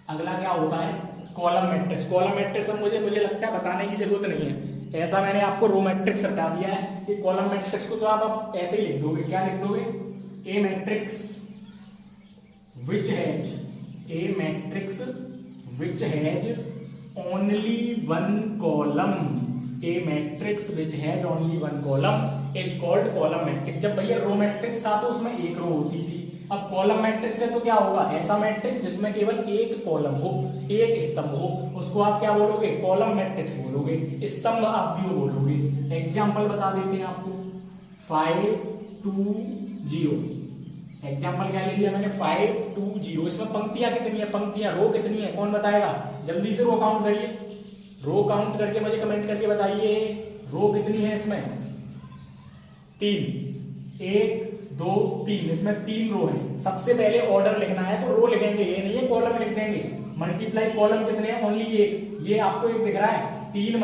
अगला क्या होता है, कॉलम मैट्रिक्स। कॉलम मैट्रिक्स मुझे लगता है बताने की जरूरत नहीं है, ऐसा मैंने आपको रो मैट्रिक्स हटा दिया है कि कॉलम मैट्रिक्स को तो आप ऐसे ही लिख दोगे। क्या लिख दोगे, a matrix which has only one column, a matrix which has only one column is called column matrix. जब भैया रो मैट्रिक्स था तो उसमें एक रो होती थी, अब कॉलम मैट्रिक्स है तो क्या होगा, ऐसा मैट्रिक्स जिसमें केवल एक कॉलम हो, एक स्तंभ हो, उसको आप क्या बोलोगे, कॉलम मैट्रिक्स बोलोगे। स्तंभ आप भी बोलोगे। एग्जांपल बता देते हैं आपको, 5 0। एग्जाम्पल क्या ले लिया मैंने 5 2 0। इसमें पंक्तियां कितनी है, पंक्तियां रो कितनी है, कौन बताएगा? जल्दी से रो काउंट करिए, रो काउंट करके मुझे कमेंट करके बताइए रो कितनी है इसमें। 3, 1 2 3। इसमें 3 रो है। सबसे पहले ऑर्डर लिखना है तो रो लिखेंगे, ये नहीं है कॉलम लिख देंगे। मल्टीप्लाई कॉलम कितने हैं? ओनली 1। ये आपको एक दिख रहा है 3 ×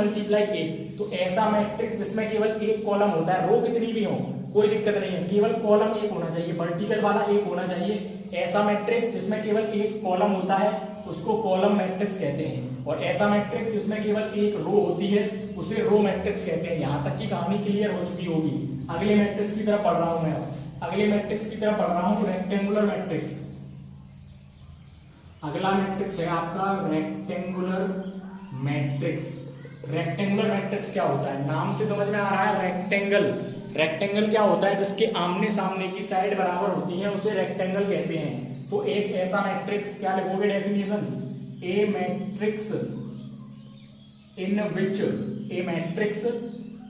1। तो ऐसा मैट्रिक्स जिसमें केवल एक कॉलम होता है, रो कितनी भी हो कोई दिक्कत नहीं है, केवल कॉलम एक होना चाहिए, वर्टिकल वाला एक होना चाहिए। ऐसा मैट्रिक्स जिसमें केवल एक कॉलम होता है उसको कॉलम मैट्रिक्स कहते हैं। और ऐसा मैट्रिक्स जिसमें केवल एक रो होती है उसे रो मैट्रिक्स कहते हैं। यहां तक की कहानी क्लियर हो चुकी होगी। अगले मैट्रिक्स की तरफ पढ़ रहा हूं मैं, अगले मैट्रिक्स की तरफ पढ़ रहा हूं, रेक्टेंगुलर मैट्रिक्स। अगला मैट्रिक्स है आपका रेक्टेंगुलर मैट्रिक्स। रेक्टेंगुलर मैट्रिक्स क्या होता है? नाम से समझ में आ रहा है रेक्टेंगल। रेक्टेंगल क्या होता है? जिसके आमने सामने की साइड बराबर होती है उसे रेक्टेंगल कहते हैं। तो एक ऐसा मैट्रिक्स, क्या लिखोगे definition? A matrix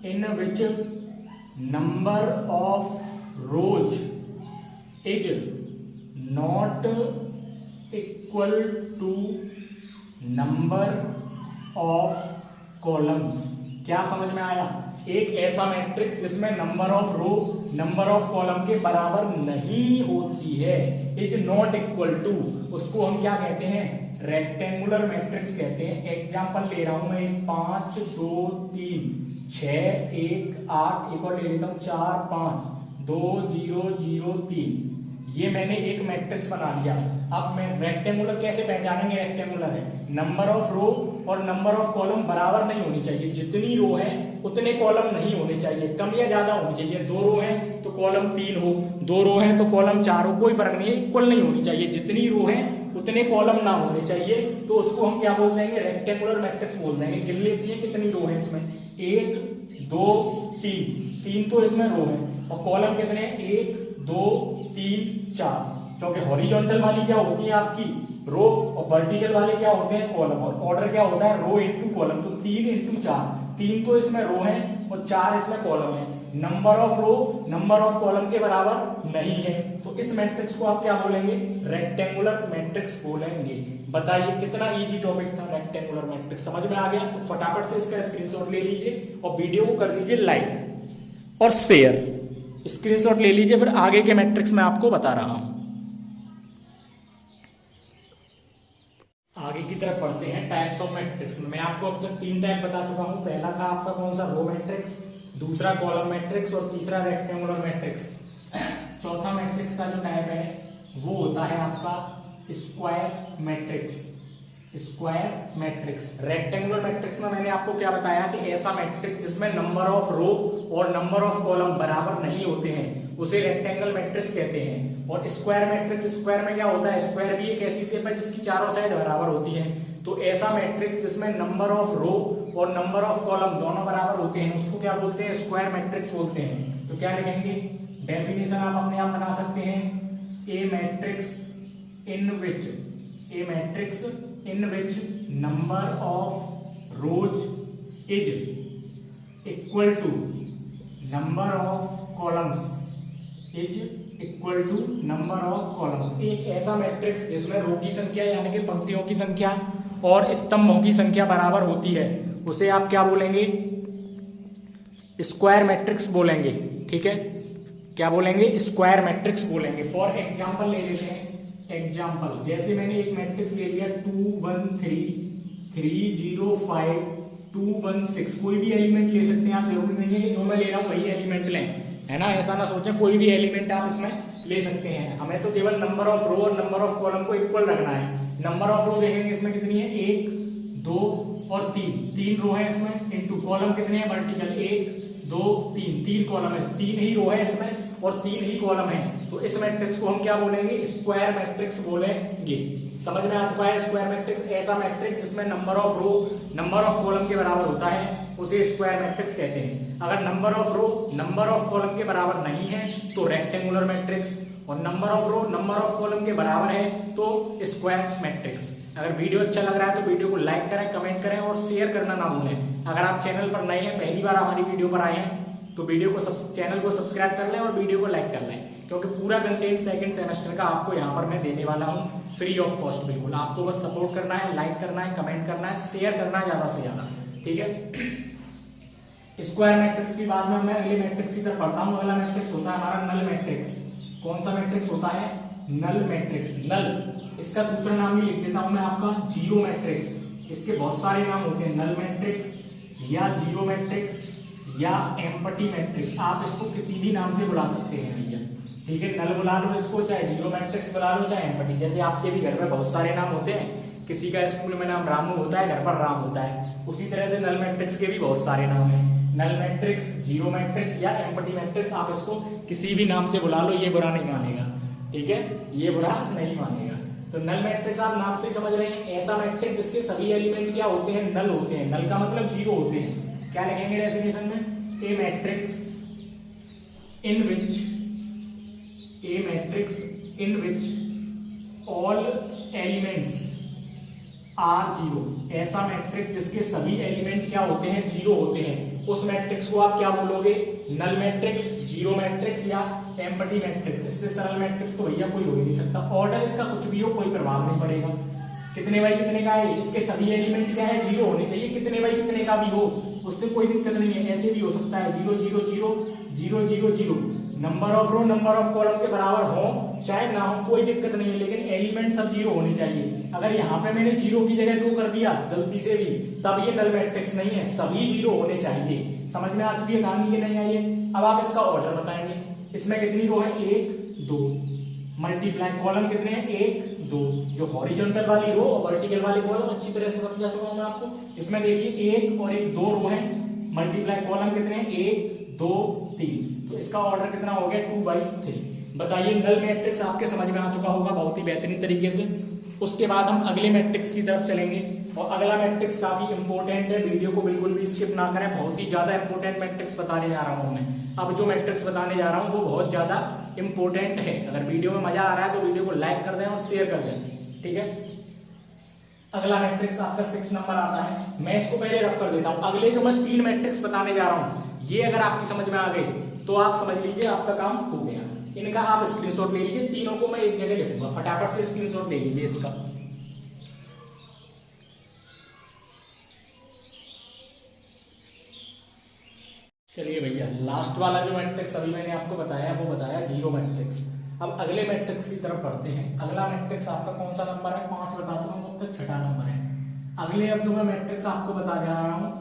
in which number of rows is not equal to number of columns. क्या समझ में आया? एक ऐसा मैट्रिक्स जिसमें number of row number of column के बराबर नहीं होती है, इज नॉट इक्वल टू, उसको हम क्या कहते हैं? रेक्टेंगुलर मैट्रिक्स कहते हैं। एग्जांपल ले रहा हूं मैं 5 2 3 6 1 8, एक और ले लेता हूं 4 5 2 0 0 3। ये मैंने एक मैट्रिक्स बना लिया। अब मैं रेक्टेंगुलर कैसे पहचानेंगे? रेक्टेंगुलर है नंबर ऑफ रो और नंबर ऑफ कॉलम बराबर नहीं होनी चाहिए। जितनी रो है उतने कॉलम नहीं होने चाहिए, कम या ज्यादा होनी चाहिए। 2 रो है तो कॉलम 3 हो, 2 रो है तो कॉलम 4 हो, कोई फर्क नहीं है, इक्वल नहीं होनी चाहिए। जितनी रो है उतने कॉलम ना होने चाहिए, तो उसको हम क्या बोल देंगे? रेक्टेंगुलर मैट्रिक्स बोल देंगे। गिन लेती है कितनी रो है इसमें? 1 2 3 तो इसमें रो है, और कॉलम कितने हैं? 1 2 3 4। क्योंकि हॉरिजॉन्टल वाली क्या होती है आपकी? रो, और वर्टिकल वाले क्या होते हैं? कॉलम। और ऑर्डर क्या होता है? रो इनटू कॉलम। तो 3 × 4, 3 तो इसमें रो है और 4 इसमें कॉलम है। Number of row number of column के बराबर नहीं है, तो इस मैट्रिक्स को आप क्या बोलेंगे? रेक्टेंगुलर मैट्रिक्स बोलेंगे। बताइए कितना इजी टॉपिक था रेक्टेंगुलर मैट्रिक्स, समझ में आ गया? तो फटाफट से इसका स्क्रीनशॉट ले लीजिए और वीडियो को कर दीजिए लाइक और शेयर। स्क्रीनशॉट ले लीजिए, फिर आगे के मैट्रिक्स में आपको बता रहा हूं। आगे की तरफ पढ़ते हैं टाइप्स ऑफ मैट्रिक्स। मैं आपको अब तक 3 टाइप बता चुका हूं। पहला था आपका कौन सा? रो मैट्रिक्स, दूसरा कॉलम मैट्रिक्स और तीसरा रेक्टेंगुलर मैट्रिक्स। चौथा मैट्रिक्स का जो टाइप है वो होता है आपका square matrix. Square matrix. Rectangular matrix में मैंने आपको क्या बताया कि ऐसा मैट्रिक्स जिसमें नंबर ऑफ रो और नंबर ऑफ कॉलम बराबर नहीं होते हैं उसे रेक्टेंगल मैट्रिक्स कहते हैं। और स्क्वायर मैट्रिक्स, स्क्वायर में क्या होता है? स्क्वायर भी एक ऐसी शेप है जिसकी चारों साइड बराबर होती हैं। तो ऐसा मैट्रिक्स जिसमें नंबर ऑफ रो और नंबर ऑफ कॉलम दोनों बराबर होते हैं उसको क्या बोलते हैं? स्क्वायर मैट्रिक्स बोलते हैं। तो क्या लिखेंगे? डेफिनेशन आप अपने आप बना सकते हैं। A matrix in which number of rows is equal to number of columns एक ऐसा मैट्रिक्स जिसमें रो की संख्या यानी कि पंक्तियों की संख्या और स्तंभों की संख्या बराबर होती है उसे आप क्या बोलेंगे? स्क्वायर मैट्रिक्स बोलेंगे। ठीक है, क्या बोलेंगे? स्क्वायर मैट्रिक्स बोलेंगे। फॉर एग्जांपल ले लेते हैं। एग्जांपल जैसे मैंने एक मैट्रिक्स ले लिया 2 1 3 3 0 5 2 1 6। कोई भी एलिमेंट ले सकते हैं आप, जरूरी नहीं है कि जो मैं ले रहा हूँ वही एलिमेंट लें, है ना? ऐसा ना सोचें, कोई भी एलिमेंट आप इसमें ले सकते हैं। हमें तो केवल नंबर ऑफ रो और नंबर ऑफ कॉलम को इक्वल रखना है। नंबर ऑफ रो देखेंगे इसमें कितनी है? 1 2 और 3 रो है इसमें, इनटू कॉलम कितने हैं? वर्टिकल 1 2 3 कॉलम है, 3 ही रो है इसमें और 3 ही कॉलम है। तो इस मैट्रिक्स को हम क्या बोलेंगे? स्क्वायर मैट्रिक्स बोलेंगे। समझ में आ चुका है? स्क्वायर मैट्रिक्स ऐसा मैट्रिक्स जिसमें number of row number of column के बराबर होता है उसे स्क्वायर मैट्रिक्स कहते हैं। अगर number of row number of column के बराबर नहीं है तो रेक्टेंगुलर मैट्रिक्स, और number of row number of column के बराबर है तो स्क्वायर मैट्रिक्स। अगर वीडियो अच्छा लग रहा है तो वीडियो को लाइक करें, कमेंट करें और शेयर करना ना भूलें। अगर आप चैनल पर नए हैं, पहली बार हमारी वीडियो पर आए हैं तो वीडियो को चैनल को सब्सक्राइब कर लें और वीडियो को लाइक कर लें, क्योंकि पूरा कंटेंट सेकंड सेमेस्टर का आपको यहाँ पर मैं देने वाला हूँ फ्री ऑफ कॉस्ट। बिल्कुल आपको बस सपोर्ट करना है, लाइक करना है, कमेंट करना है, शेयर करना है ज़्यादा से ज़्यादा, ठीक है। स्क्वायर मैट्रिक्स की बाद में मैं अगले मैट्रिक्स की तरफ बढ़ता हूँ। अगला मैट्रिक्स होता है हमारा नल मैट्रिक्स। कौन सा मैट्रिक्स होता है? Null matrix. नल, इसका दूसरा नाम भी लिख देता हूँ मैं आपका, जीरो मैट्रिक्स। इसके बहुत सारे नाम होते हैं, नल मैट्रिक्स या जीरो मैट्रिक्स या एम्प्टी मैट्रिक्स। आप इसको किसी भी नाम से बुला सकते हैं भैया, ठीक है। नल बुला लो इसको, चाहे जीरो मैट्रिक्स बुला लो, चाहे एम्प्टी। जैसे आपके भी घर में बहुत सारे नाम होते हैं, किसी का स्कूल में नाम रामू होता है, घर पर राम होता है, उसी तरह से नल मैट्रिक्स के भी बहुत सारे नाम हैं। नल मैट्रिक्स, जीरो मैट्रिक्स या एम्प्टी मैट्रिक्स, आप इसको किसी भी नाम से बुला लो, ये बुरा नहीं मानेगा, ठीक है, ये बुरा नहीं मानेगा। तो नल मैट्रिक्स आप नाम से ही समझ रहे हैं, ऐसा मैट्रिक्स जिसके सभी एलिमेंट क्या होते हैं? नल होते हैं। नल का मतलब जीरो होते हैं। क्या लिखेंगे डेफिनेशन में? A matrix in which all elements are zero. ऐसा मैट्रिक्स जिसके सभी एलिमेंट क्या होते हैं? जीरो होते हैं। उस मैट्रिक्स को आप क्या बोलोगे? नल मैट्रिक्स, जीरो मैट्रिक्स या एम्प्टी मैट्रिक्स। इससे सरल मैट्रिक्स तो भैया कोई हो ही नहीं सकता। ऑर्डर इसका कुछ भी हो, कोई प्रभाव नहीं पड़ेगा। कितने बाई कितने का है, इसके सभी एलिमेंट क्या है? जीरो होने चाहिए। कितने बाई कितने का भी हो, उससे कोई दिक्कत नहीं है, ऐसे भी हो सकता है। Zero zero zero zero zero zero, number of row number of column के बराबर हो चाहे ना हो, कोई दिक्कत नहीं है, लेकिन एलिमेंट सब जीरो होने चाहिए। अगर यहाँ पे मैंने जीरो की जगह 2 कर दिया गलती से भी, तब ये नल मैट्रिक्स नहीं है, सभी जीरो होने चाहिए। समझ में आ चुकी है कहानी की नहीं आई है? अब आप इसका ऑर्डर बताएंगे। इसमें कितनी रो है? 1 2। मल्टीप्लाई कॉलम कितने हैं? 1 2। जो हॉरिजॉन्टल वाली रो और वर्टिकल वाली कॉलम अच्छी तरह से समझा सकूं मैं आपको। इसमें देखिए 1 और 1 2 रो हैं। मल्टीप्लाई कॉलम कितने हैं? 1 2 3। तो इसका ऑर्डर कितना हो गया? 2/3। बताइए, नल मैट्रिक्स आपके समझ में आ चुका होगा बहुत ही बेहतरीन तरीके से। उसके बाद हम अगले मैट्रिक्स की तरफ चलेंगे, और अगला मैट्रिक्स काफी इंपॉर्टेंट है, वीडियो को बिल्कुल भी स्किप ना करें। बहुत ही ज्यादा इंपॉर्टेंट मैट्रिक्स बताने जा रहा हूं मैं। अब जो मैट्रिक्स बताने जा रहा हूं वो बहुत ज्यादा इंपॉर्टेंट है। अगर वीडियो में मजा आ रहा है तो वीडियो को लाइक कर दें और शेयर कर दें, ठीक है। अगला मैट्रिक्स आपका 6 नंबर आता है। मैं इसको पहले रफ कर देता हूं। अगले जो मैं 3 मैट्रिक्स बताने जा रहा हूं, ये अगर आपकी समझ में आ गए तो आप समझ लीजिए आपका काम हो गया। इनका आप स्क्रीनशॉट ले लीजिए, तीनों को मैं एक जगह लिखूंगा, फटाफट से स्क्रीनशॉट ले लीजिए इसका। चलिए भैया, लास्ट वाला जो मैट्रिक्स अभी मैंने आपको बताया वो बताया जीरो मैट्रिक्स। अब अगले मैट्रिक्स की तरफ बढ़ते हैं। अगला मैट्रिक्स आपका कौन सा नंबर है? 5 बता चुका हूं, अब तक 6वां नंबर है। अगले अब जो मैं मैट्रिक्स आपको बता जा रहा हूं,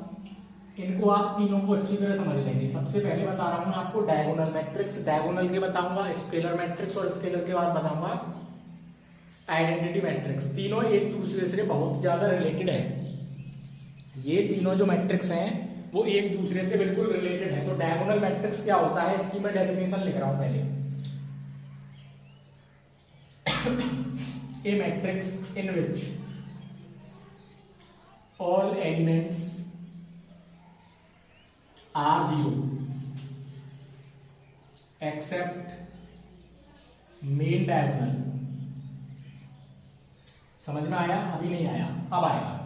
इनको आप तीनों को अच्छी तरह समझ लेंगे। सबसे पहले बता रहा हूं मैं आपको डायगोनल मैट्रिक्स। डायगोनल के बताऊंगा स्केलर मैट्रिक्स, और स्केलर के बाद बताऊंगा आइडेंटिटी मैट्रिक्स। तीनों एक दूसरे से बहुत ज्यादा रिलेटेड है। ये तीनों जो मैट्रिक्स हैं वो एक दूसरे से बिल्कुल रिलेटेड है। तो डायगोनल मैट्रिक्स क्या होता है, इसकी मैं डेफिनेशन लिख रहा हूं पहले। A matrix in which all elements are zero except main diagonal. समझ में आया? अभी नहीं आया, अब आएगा।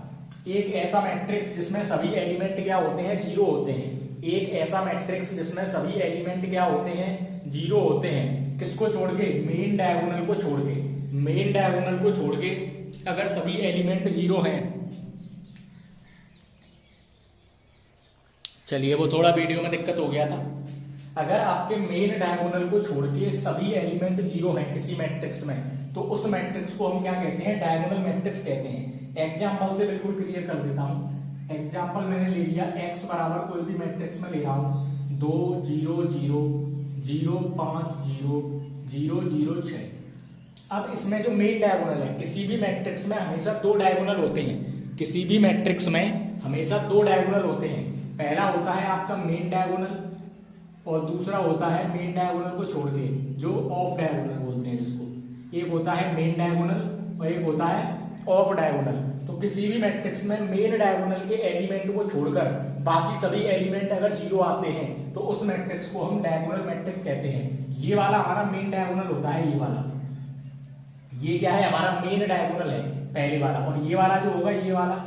एक ऐसा मैट्रिक्स जिसमें सभी एलिमेंट क्या होते हैं? जीरो होते हैं। एक ऐसा मैट्रिक्स जिसमें सभी एलिमेंट क्या होते हैं? जीरो होते हैं। किसको छोड़ के? मेन डायगोनल को छोड़ के। मेन डायगोनल को छोड़ के अगर सभी एलिमेंट जीरो हैं, चलिए वो थोड़ा वीडियो में दिक्कत हो गया था। अगर आपके मेन डायगोनल को छोड़ के सभी एलिमेंट जीरो हैं किसी मैट्रिक्स में, तो उस मैट्रिक्स को हम क्या कहते हैं? डायगोनल मैट्रिक्स कहते हैं। एग्जाम्पल से बिल्कुल क्लियर कर देता हूं। एग्जाम्पल मैंने ले लिया, x बराबर कोई भी मैट्रिक्स में ले रहा हूं 2 0 0 0 5 0 0 0 6। अब इसमें जो मेन डायगोनल है, किसी भी मैट्रिक्स में हमेशा 2 डायगोनल होते हैं। किसी भी मैट्रिक्स में हमेशा 2 डायगोनल होते हैं। पहला होता है आपका मेन डायगोनल, और दूसरा होता है मेन डायगोनल को छोड़ के जो ऑफ डायगोनल बोलते हैं जिसको। एक होता है मेन डायगोनल और एक होता है ऑफ डायगोनल। तो किसी भी मैट्रिक्स में मेन डायगोनल के एलिमेंट को छोड़कर बाकी सभी एलिमेंट अगर जीरो आते हैं तो उस मैट्रिक्स को हम डायगोनल मैट्रिक्स कहते हैं। ये वाला हमारा मेन डायगोनल होता है, ये वाला, ये क्या है? हमारा मेन डायगोनल है पहले वाला। और ये वाला जो होगा, ये वाला,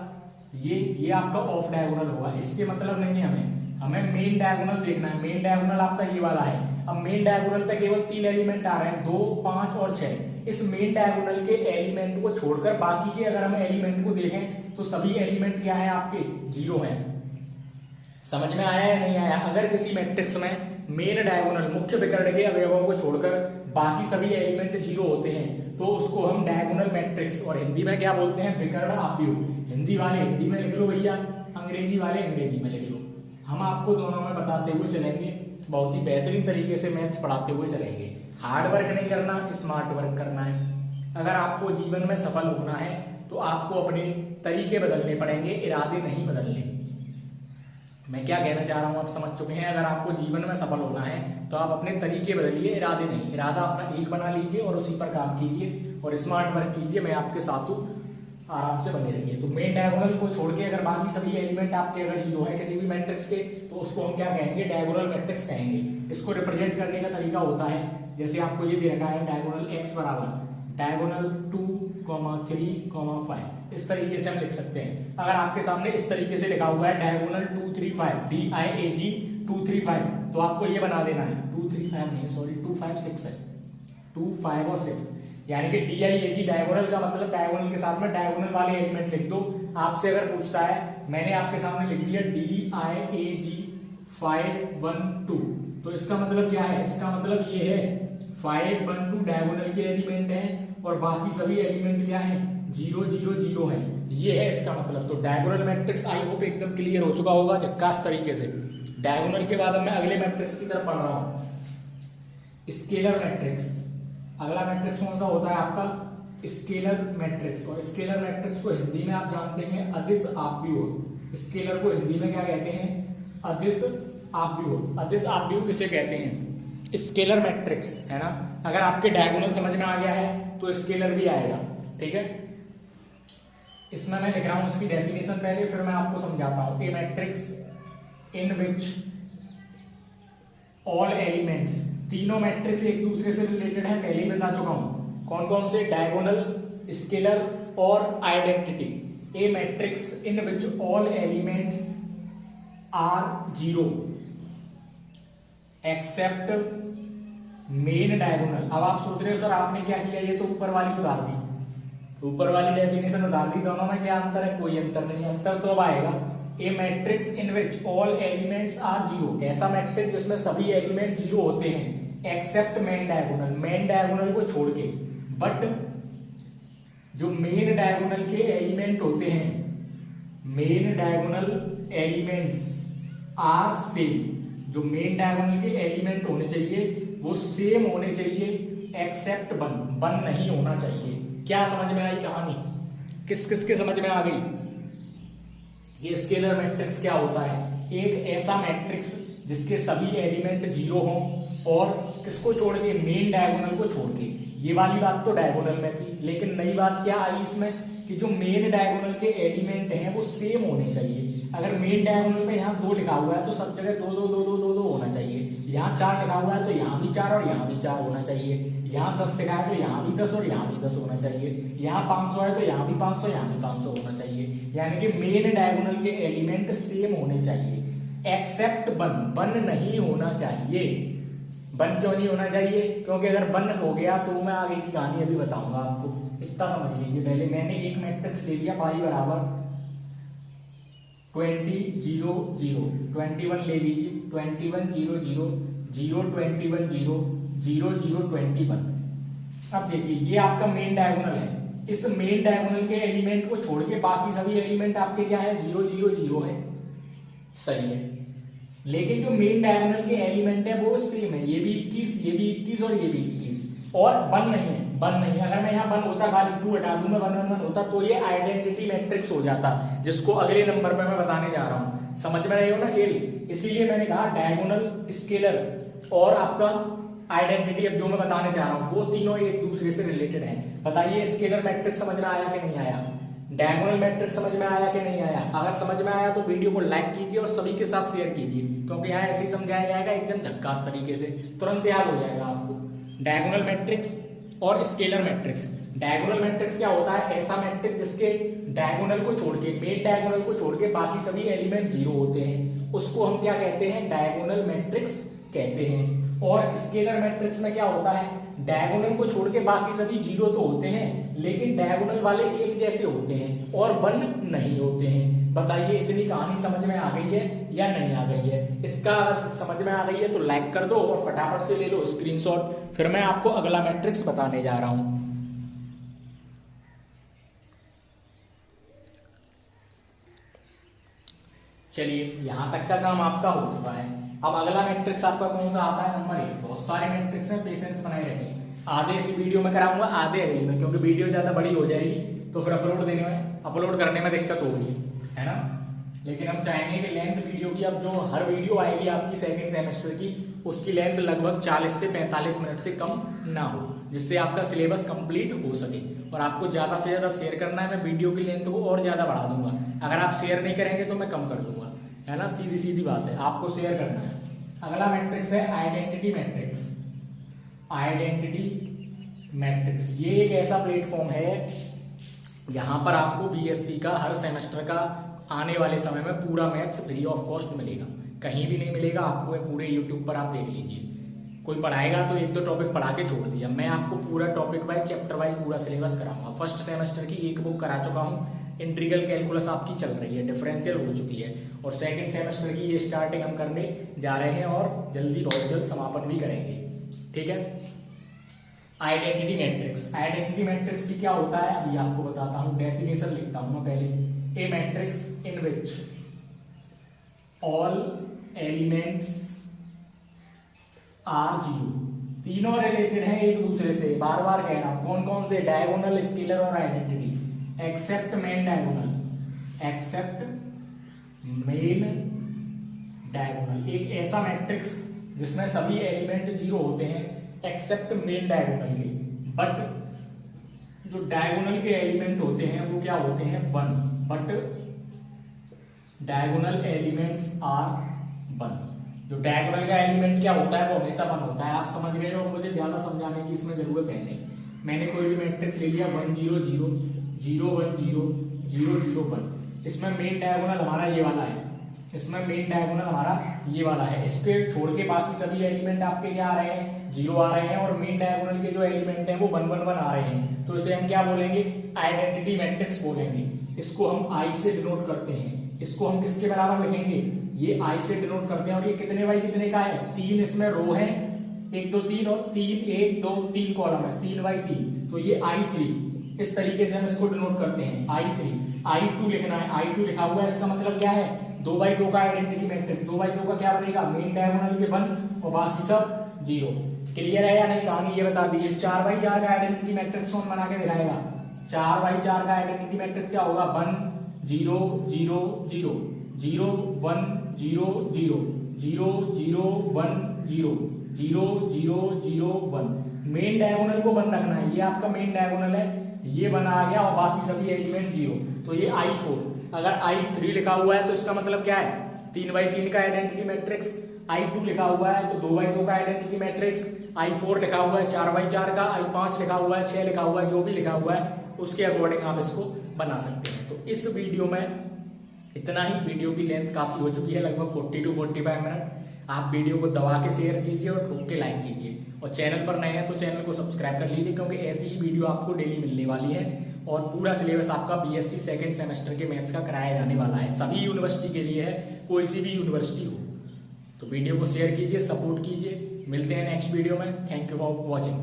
ये आपका ऑफ डायगोनल होगा। इससे मतलब नहीं है हमें, हमें मेन डायगोनल देखना है। मेन डायगोनल आपका ये वाला है। अब मेन डायगोनल पे केवल 3 एलिमेंट आ रहे हैं, 2, 5 और 6। इस मेन डायगोनल के एलिमेंट को छोड़कर बाकी के अगर हम एलिमेंट को देखें तो सभी एलिमेंट क्या है आपके 0 हैं। समझ में आया या नहीं आया? अगर किसी मैट्रिक्स में मेन डायगोनल मुख्य विकर्ण के अवयवों को छोड़कर बाकी सभी एलिमेंट 0 होते हैं तो उसको हम डायगोनल मैट्रिक्स, और हिंदी में क्या बोलते हैं, विकर्ण आव्यूह। हिंदी वाले हिंदी में लिख लो भैया, अंग्रेजी वाले अंग्रेजी में लिख लो। हम आपको दोनों में बताते हुए चलेंगे, बहुत ही बेहतरीन तरीके से मैथ्स पढ़ाते हुए चलेंगे। हार्ड वर्क नहीं करना, स्मार्ट वर्क करना है। अगर आपको जीवन में सफल होना है तो आपको अपने तरीके बदलने पड़ेंगे, इरादे नहीं बदलने। मैं क्या कहना चाह रहा हूँ आप समझ चुके हैं। अगर आपको जीवन में सफल होना है तो आप अपने तरीके बदलिए, इरादे नहीं। इरादा अपना एक बना लीजिए और उसी पर काम कीजिए और स्मार्ट वर्क कीजिए। मैं आपके साथ हूँ, आराम से बने रहिए। तो मेन डायगोनल को छोड़ के अगर बाकी सभी एलिमेंट आपके अगर 0 है किसी भी मैट्रिक्स के, तो उसको हम क्या कहेंगे, डायगोनल मैट्रिक्स कहेंगे। इसको रिप्रेजेंट करने का तरीका होता है, जैसे आपको ये दे रखा है डायगोनल x बराबर डायगोनल 2, 3, 5। इस तरीके से हम लिख सकते हैं। अगर आपके सामने इस तरीके से लिखा हुआ है डायगोनल 2, 3, 5, DIAG 2, 3, 5, तो आपको ये बना देना है 2, 3, 5 नहीं, सॉरी 2, 5, 6 है, 2, 5 और 6। यानी कि DIAG डायगोनल का मतलब डायगोनल के साथ में डायगोनल वाले एलिमेंट लिख दो। आपसे अगर पूछता है, मैंने आपके सामने लिख दिया DIAG 5, 1, 2, तो इसका मतलब क्या है? इसका मतलब ये है 5, 1, 2 डायगोनल के एलिमेंट हैं और बाकी सभी एलिमेंट क्या हैं, 0, 0, 0 हैं। ये है इसका मतलब। तो डायगोनल मैट्रिक्स आई होप एकदम क्लियर हो चुका होगा झक्कास तरीके से। डायगोनल के बाद अब मैं अगले मैट्रिक्स की तरफ पढ़ रहा हूँ, स्केलर मैट्रिक्स। अगला मैट्रिक्स कौन सा होता है आपका, स्केलर मैट्रिक्स। और स्केलर मैट्रिक्स को हिंदी में आप जानते हैं अदिश आव्यूह। स्केलर को हिंदी में क्या कहते हैं, अदिश आव्यूह। अदिश आव्यूह किसे कहते हैं, स्केलर मैट्रिक्स, है ना। अगर आपके डायगोनल समझ में आ गया है तो स्केलर भी आएगा, ठीक है। इसमें मैं लिख रहा हूं इसकी डेफिनेशन पहले, फिर मैं आपको समझाता हूं। A matrix in which all elements, तीनों मैट्रिक्स एक दूसरे से रिलेटेड है, पहले ही बता चुका हूं। कौन कौन से, डायगोनल, स्केलर और identity. A matrix in which all elements are 0 except main diagonal. अब आप सोच रहे हो सर आपने क्या किया, ये तो ऊपर वाली उतार दी, ऊपर वाली डेफिनेशन उतार दी। दोनों में क्या अंतर है, कोई अंतर नहीं। अंतर तो अब आएगा। A matrix in which all elements are 0, ऐसा मैट्रिक्स जिसमें सभी एलिमेंट 0 होते हैं except main diagonal, main diagonal को छोड़ के। बट जो मेन डायगोनल के एलिमेंट होते हैं, main diagonal elements are same, जो मेन डायगोनल के एलिमेंट होने चाहिए वो सेम होने चाहिए एक्सेप्ट 1 नहीं होना चाहिए। क्या समझ में आई कहानी, किस किस के समझ में आ गई? ये स्केलर मैट्रिक्स क्या होता है, एक ऐसा मैट्रिक्स जिसके सभी एलिमेंट 0 हों और किसको छोड़ के, मेन डायगोनल को छोड़ के। ये वाली बात तो डायगोनल में थी, लेकिन नई बात क्या आई इसमें कि जो मेन डायगोनल के एलिमेंट हैं वो सेम होने चाहिए। अगर मेन डायगोनल पे यहाँ 2 लिखा हुआ है तो सब जगह 2 2 2 2 2 2 होना चाहिए। यहाँ 4 लिखा हुआ है तो यहाँ भी 4 और यहाँ भी 4 होना चाहिए। यहाँ 10 लिखा है तो यहाँ भी 10 और यहाँ भी 10 होना चाहिए। यहाँ 500 है तो यहाँ भी 500, यहाँ भी 500 होना चाहिए। यानी कि मेन डायगोनल के एलिमेंट सेम होने चाहिए एक्सेप्ट 1 नहीं होना चाहिए। 1 क्यों नहीं होना चाहिए, क्योंकि अगर 1 हो गया तो मैं आगे की कहानी अभी बताऊंगा आपको। इतना समझ लीजिए पहले। मैंने एक मैट्रिक्स ले लिया पाई बराबर 20 0 0, 21 ले लीजिए, 21 0 0 0 21 0 0 0 21। अब देखिए ये आपका मेन डायगोनल है। इस मेन डायगोनल के एलिमेंट को छोड़ के बाकी सभी एलिमेंट आपके क्या है, 0 0 0 है, सही है। लेकिन जो मेन डायगोनल के एलिमेंट है वो सेम है, ये भी 21, ये भी 21 और ये भी 21, और 1 नहीं है। 1 नहीं है, अगर मैं यहाँ 1 होता खाली 2 हटा दूं मैं 1 1 1 होता तो ये आइडेंटिटी मैट्रिक्स हो जाता, जिसको अगले नंबर पे मैं बताने जा रहा हूँ। समझ में रहे हो ना खेल, इसीलिए मैंने कहा डायगोनल, स्केलर और आपका आइडेंटिटी, अब जो मैं बताने जा रहा हूँ वो तीनों एक दूसरे से रिलेटेड हैं। बताइए स्केलर मैट्रिक्स समझ में आया कि नहीं आया, डायगोनल मैट्रिक्स समझ में आया कि नहीं आया? अगर समझ में आया तो वीडियो को लाइक कीजिए और सभी के साथ शेयर कीजिए, क्योंकि यहाँ ऐसे ही समझाया जाएगा एकदम झक्कास तरीके से, तुरंत याद हो जाएगा आपको। डायगोनल मैट्रिक्स और स्केलर मैट्रिक्स। डायगोनल मैट्रिक्स क्या होता है, ऐसा मैट्रिक्स जिसके डायगोनल को छोड़ के, मेन डायगोनल को छोड़ के बाकी सभी एलिमेंट 0 होते हैं उसको हम क्या कहते हैं, डायगोनल मैट्रिक्स कहते हैं। और स्केलर मैट्रिक्स में क्या होता है, डायगोनल को छोड़ के बाकी सभी जीरो तो होते हैं, लेकिन डायगोनल वाले एक जैसे होते हैं और वन नहीं होते हैं। बताइए इतनी कहानी समझ में आ गई है या नहीं आ गई है? इसका अगर समझ में आ गई है तो लाइक कर दो और फटाफट से ले लो स्क्रीनशॉट। फिर मैं आपको अगला मैट्रिक्स बताने जा रहा हूं। चलिए यहां तक का काम आपका हो चुका है। अब अगला मैट्रिक्स आपका कौन सा आता है, नंबर 1। बहुत सारे मैट्रिक्स हैं, पेशेंस बनाए रखिए। आधे इसी वीडियो में कराऊंगा, आधे अगली में, क्योंकि वीडियो ज़्यादा बड़ी हो जाएगी तो फिर अपलोड करने में दिक्कत होगी, है ना। लेकिन हम चाहेंगे कि लेंथ वीडियो की, अब जो हर वीडियो आएगी आपकी सेकंड सेमेस्टर की, उसकी लेंथ लगभग 40 से 45 मिनट से कम ना हो, जिससे आपका सिलेबस कंप्लीट हो सके। और आपको ज़्यादा से ज़्यादा शेयर करना है, मैं वीडियो की लेंथ को और ज़्यादा बढ़ा दूंगा। अगर आप शेयर नहीं करेंगे तो मैं कम कर दूंगा, है ना। सीधी सीधी बात है, आपको शेयर करना है। अगला मैट्रिक्स है आइडेंटिटी मैट्रिक्स। आइडेंटिटी मैट्रिक्स ये एक ऐसा प्लेटफॉर्म है यहाँ पर आपको बीएससी का हर सेमेस्टर का आने वाले समय में पूरा मैथ्स फ्री ऑफ कॉस्ट मिलेगा। कहीं भी नहीं मिलेगा आपको, पूरे यूट्यूब पर आप देख लीजिए। कोई पढ़ाएगा तो एक दो टॉपिक पढ़ा के छोड़ दिया, मैं आपको पूरा टॉपिक वाइज चैप्टर वाइज पूरा सिलेबस कराऊंगा। फर्स्ट सेमेस्टर की एक बुक करा चुका हूँ, इंटीग्रल कैलकुलस आपकी चल रही है, डिफरेंशियल हो चुकी है, और सेकंड सेमेस्टर की ये स्टार्टिंग हम करने जा रहे हैं और जल्दी बहुत जल्द समापन भी करेंगे, ठीक है। आइडेंटिटी मैट्रिक्स, आइडेंटिटी मैट्रिक्स की क्या होता है अभी आपको बताता हूँ, डेफिनेशन लिखता हूँ मैं पहले। A matrix in which all elements are zero, तीनों रिलेटेड हैं एक दूसरे से, बार बार कह रहा हूं। कौन कौन से, डायगोनल, स्केलर और identity, except main diagonal, except main diagonal. एक ऐसा मैट्रिक्स जिसमें सभी एलिमेंट जीरो होते हैं एक्सेप्ट मेन डायगोनल के, बट जो डायगोनल के एलिमेंट होते हैं वो क्या होते हैं, one, but diagonal elements are one. जो डायगोनल का एलिमेंट क्या होता है वो हमेशा वन होता है। आप समझ गए हो, मुझे ज्यादा समझाने की इसमें जरूरत है नहीं। मैंने कोई भी मैट्रिक्स ले लिया 1 0 0 0 1 0 0 0 1, इसमें मेन डायगोनल हमारा ये वाला है, इसमें मेन डायगोनल हमारा ये वाला है। इसके छोड़ के बाकी सभी एलिमेंट आपके क्या आ रहे हैं, जीरो आ रहे हैं, और मेन डायगोनल के जो एलिमेंट हैं वो 1 1 1 आ रहे हैं। तो इसे हम क्या बोलेंगे, आइडेंटिटी मैट्रिक्स बोलेंगे। इसको हम आई से डिनोट करते हैं। इसको हम किसके बराबर लिखेंगे, ये आई से डिनोट करते हैं। और ये कितने बाई कितने का है, 3 इसमें रो है, 1 2 3 और 3 1 2 3 कॉलम है, 3 बाई 3। तो ये I3, इस तरीके से हम इसको डिनोट करते हैं, I3। I2 लिखना है, I2 लिखा हुआ है, इसका मतलब क्या है, 2 बाई 2 का आइडेंटिटी मैट्रिक्स। 2 बाई 2 का क्या बनेगा, मेन डायगोनल के 1 और बाकी सब 0। क्लियर है या नहीं कहानी, ये बता दीजिए। 4 बाई 4 का आइडेंटिटी मैट्रिक्स कौन बना के दिखाएगा, 4 बाई 4 का आइडेंटिटी मैट्रिक्स क्या होगा, 1 0 0 0 0 1 0 0 0 0 1 0 0 0 0 1। मेन डायगोनल को 1 रखना है, ये आपका मेन डायगोनल है, ये 1 आ गया और बाकी सभी एलिमेंट 0। तो ये I4। अगर I3 लिखा हुआ है तो इसका मतलब क्या है, 3 बाई 3 का आइडेंटिटी मैट्रिक्स। I2 लिखा हुआ है तो 2 बाई 2 का आइडेंटिटी मैट्रिक्स। I4 लिखा हुआ है 4 बाई 4 का। I5 लिखा हुआ है, 6 लिखा हुआ है, जो भी लिखा हुआ है उसके अकॉर्डिंग आप इसको बना सकते हैं। तो इस वीडियो में इतना ही। वीडियो की लेंथ काफ़ी हो चुकी है, लगभग 40 to 45 मिनट। आप वीडियो को दबा के शेयर कीजिए और ठोक के लाइक कीजिए, और चैनल पर नए हैं तो चैनल को सब्सक्राइब कर लीजिए, क्योंकि ऐसी ही वीडियो आपको डेली मिलने वाली है। और पूरा सिलेबस आपका बीएससी सेकंड सेमेस्टर के मैथ्स का कराया जाने वाला है, सभी यूनिवर्सिटी के लिए है, कोई सी भी यूनिवर्सिटी हो। तो वीडियो को शेयर कीजिए, सपोर्ट कीजिए। मिलते हैं नेक्स्ट वीडियो में। Thank you for watching.